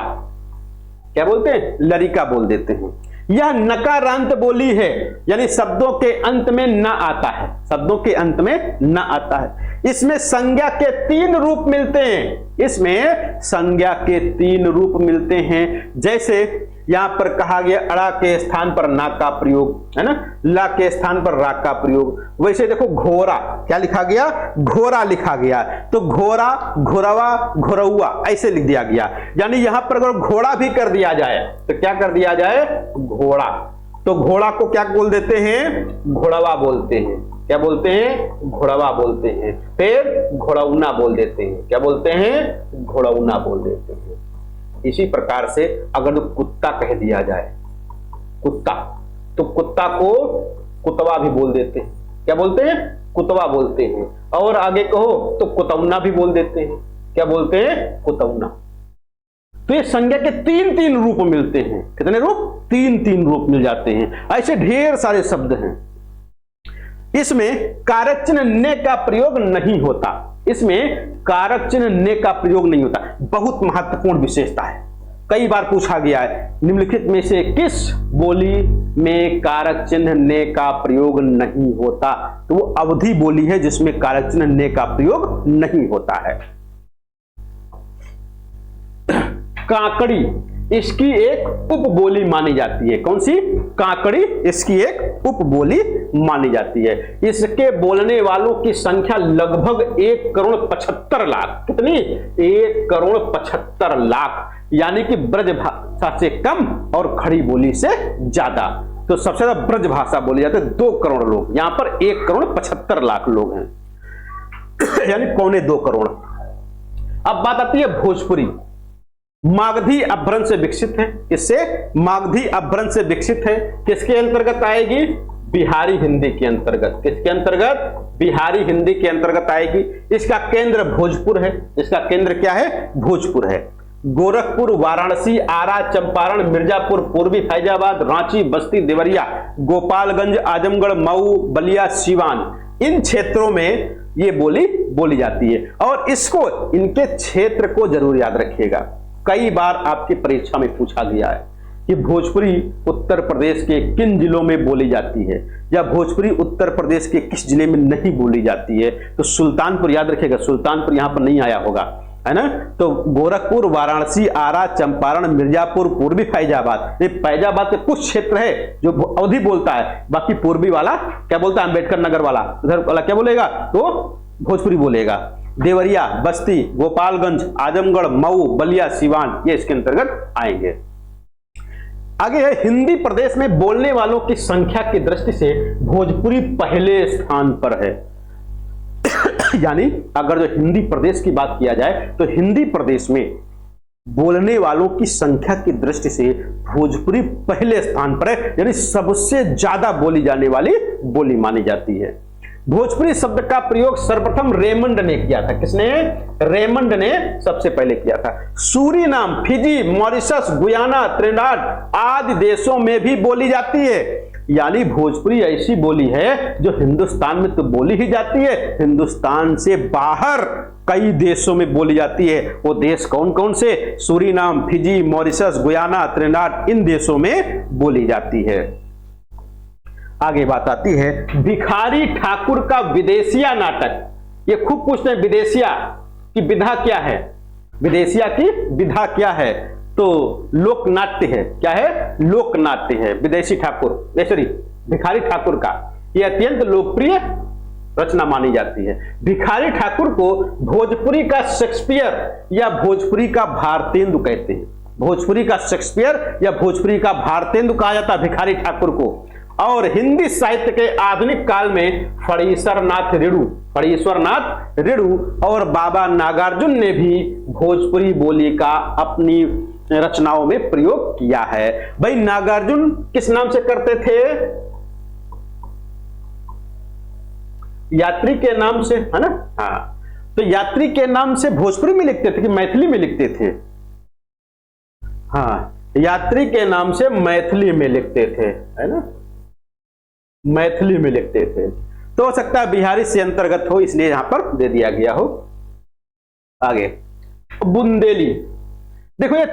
Speaker 1: क्या बोलते हैं? लरिका बोल देते हैं। यह नकारांत बोली है, यानी शब्दों के अंत में न आता है, शब्दों के अंत में न आता है। इसमें संज्ञा के 3 रूप मिलते हैं, इसमें संज्ञा के 3 रूप मिलते हैं। जैसे यहां पर कहा गया अड़ा के स्थान पर ना का प्रयोग, है ना, ला के स्थान पर रा का प्रयोग। वैसे देखो घोड़ा, क्या लिखा गया? घोड़ा लिखा गया। तो घोड़ा, घोरवा, घोरौआ ऐसे लिख दिया गया। यानी यहां पर अगर घोड़ा भी कर दिया जाए तो क्या कर दिया जाए? घोड़ा। तो घोड़ा को क्या बोल देते हैं? घोड़वा बोलते हैं। क्या बोलते हैं? घोड़वा बोलते हैं। फिर घोड़ौना बोल देते हैं। क्या बोलते हैं? घोड़ौना बोल देते हैं। इसी प्रकार से अगर कुत्ता कह दिया जाए, कुत्ता, तो कुत्ता को कुतवा भी बोल देते हैं। क्या बोलते हैं? कुतवा बोलते हैं। और आगे कहो तो कुतौना भी बोल देते हैं। क्या बोलते हैं? कुतौना। तो ये संज्ञा के 3 रूप मिलते हैं। कितने रूप? 3 रूप मिल जाते हैं। ऐसे ढेर सारे शब्द हैं। इसमें कारक चिन्ह ने का प्रयोग नहीं होता, इसमें कारक चिन्ह ने का प्रयोग नहीं होता। बहुत महत्वपूर्ण विशेषता है, कई बार पूछा गया है, निम्नलिखित में से किस बोली में कारक चिन्ह ने का प्रयोग नहीं होता? तो वो अवधि बोली है जिसमें कारक चिन्ह ने का प्रयोग नहीं होता है। काकड़ी इसकी एक उपबोली मानी जाती है। कौन सी? काकड़ी इसकी एक उपबोली मानी जाती है। इसके बोलने वालों की संख्या लगभग 1,75,00,000। कितनी? 1,75,00,000, यानी कि ब्रज भाषा से कम और खड़ी बोली से ज्यादा। तो सबसे ज्यादा ब्रज भाषा बोली जाती है, 2 करोड़ लोग। यहां पर 1,75,00,000 लोग हैं, यानी 2.25 करोड़। अब बात आती है भोजपुरी। मागधी अपभ्रंश से विकसित है। किससे? मागधी अपभ्रंश से विकसित है। किसके अंतर्गत आएगी? बिहारी हिंदी के अंतर्गत। किसके अंतर्गत? बिहारी हिंदी के अंतर्गत आएगी। इसका केंद्र भोजपुर है। इसका केंद्र क्या है? भोजपुर है। गोरखपुर, वाराणसी, आरा, चंपारण, मिर्जापुर, पूर्वी फैजाबाद, रांची, बस्ती, देवरिया, गोपालगंज, आजमगढ़, मऊ, बलिया, सीवान, इन क्षेत्रों में ये बोली बोली जाती है। और इसको, इनके क्षेत्र को जरूर याद रखिएगा। कई बार आपकी परीक्षा में पूछा गया है कि भोजपुरी उत्तर प्रदेश के किन जिलों में बोली जाती है, या भोजपुरी उत्तर प्रदेश के किस जिले में नहीं बोली जाती है। तो सुल्तानपुर याद रखिएगा, सुल्तानपुर यहां पर नहीं आया होगा, है ना। तो गोरखपुर, वाराणसी, आरा, चंपारण, मिर्जापुर, पूर्वी फैजाबाद, ये फैजाबाद के कुछ क्षेत्र है जो अवधि बोलता है, बाकी पूर्वी वाला क्या बोलता है? अम्बेडकर नगर वाला, उधर वाला क्या बोलेगा? तो भोजपुरी बोलेगा। देवरिया, बस्ती, गोपालगंज, आजमगढ़, मऊ, बलिया, सीवान, ये इसके अंतर्गत आएंगे। आगे है, हिंदी प्रदेश में बोलने वालों की संख्या की दृष्टि से भोजपुरी पहले स्थान पर है। यानी अगर जो हिंदी प्रदेश की बात किया जाए तो हिंदी प्रदेश में बोलने वालों की संख्या की दृष्टि से भोजपुरी पहले स्थान पर है, यानी सबसे ज्यादा बोली जाने वाली बोली मानी जाती है। भोजपुरी शब्द का प्रयोग सर्वप्रथम रेमंड ने किया था। किसने? रेमंड ने सबसे पहले किया था। Suriname, Fiji, Mauritius, Guyana, Trinidad आदि देशों में भी बोली जाती है। यानी भोजपुरी ऐसी बोली है जो हिंदुस्तान में तो बोली ही जाती है, हिंदुस्तान से बाहर कई देशों में बोली जाती है। वो देश कौन कौन से? Suriname, Fiji, Mauritius, Guyana, Trinidad, इन देशों में बोली जाती है। आगे बात आती है भिखारी ठाकुर का विदेशिया नाटक। ये खूब पूछते हैं विदेशिया की विधा क्या है, विदेशिया की विधा क्या है? तो लोक नाट्य है। क्या है? लोक नाट्य है। विदेशी ठाकुर, सॉरी भिखारी ठाकुर का यह अत्यंत लोकप्रिय रचना मानी जाती है। भिखारी ठाकुर को भोजपुरी का शेक्सपियर या भोजपुरी का भारतेंदु कहते हैं। भोजपुरी का शेक्सपियर या भोजपुरी का भारतेंदु कहा जाता है भिखारी ठाकुर को। और हिंदी साहित्य के आधुनिक काल में फणीश्वरनाथ रेणु और बाबा नागार्जुन ने भी भोजपुरी बोली का अपनी रचनाओं में प्रयोग किया है। भाई नागार्जुन किस नाम से करते थे? यात्री के नाम से, है ना? हाँ, तो यात्री के नाम से भोजपुरी में लिखते थे कि मैथिली में लिखते थे? हाँ, यात्री के नाम से मैथिली में लिखते थे, है ना? मैथिली में लिखते थे। तो हो सकता है बिहारी से अंतर्गत हो, इसलिए यहां पर दे दिया गया हो। आगे बुंदेली, देखो ये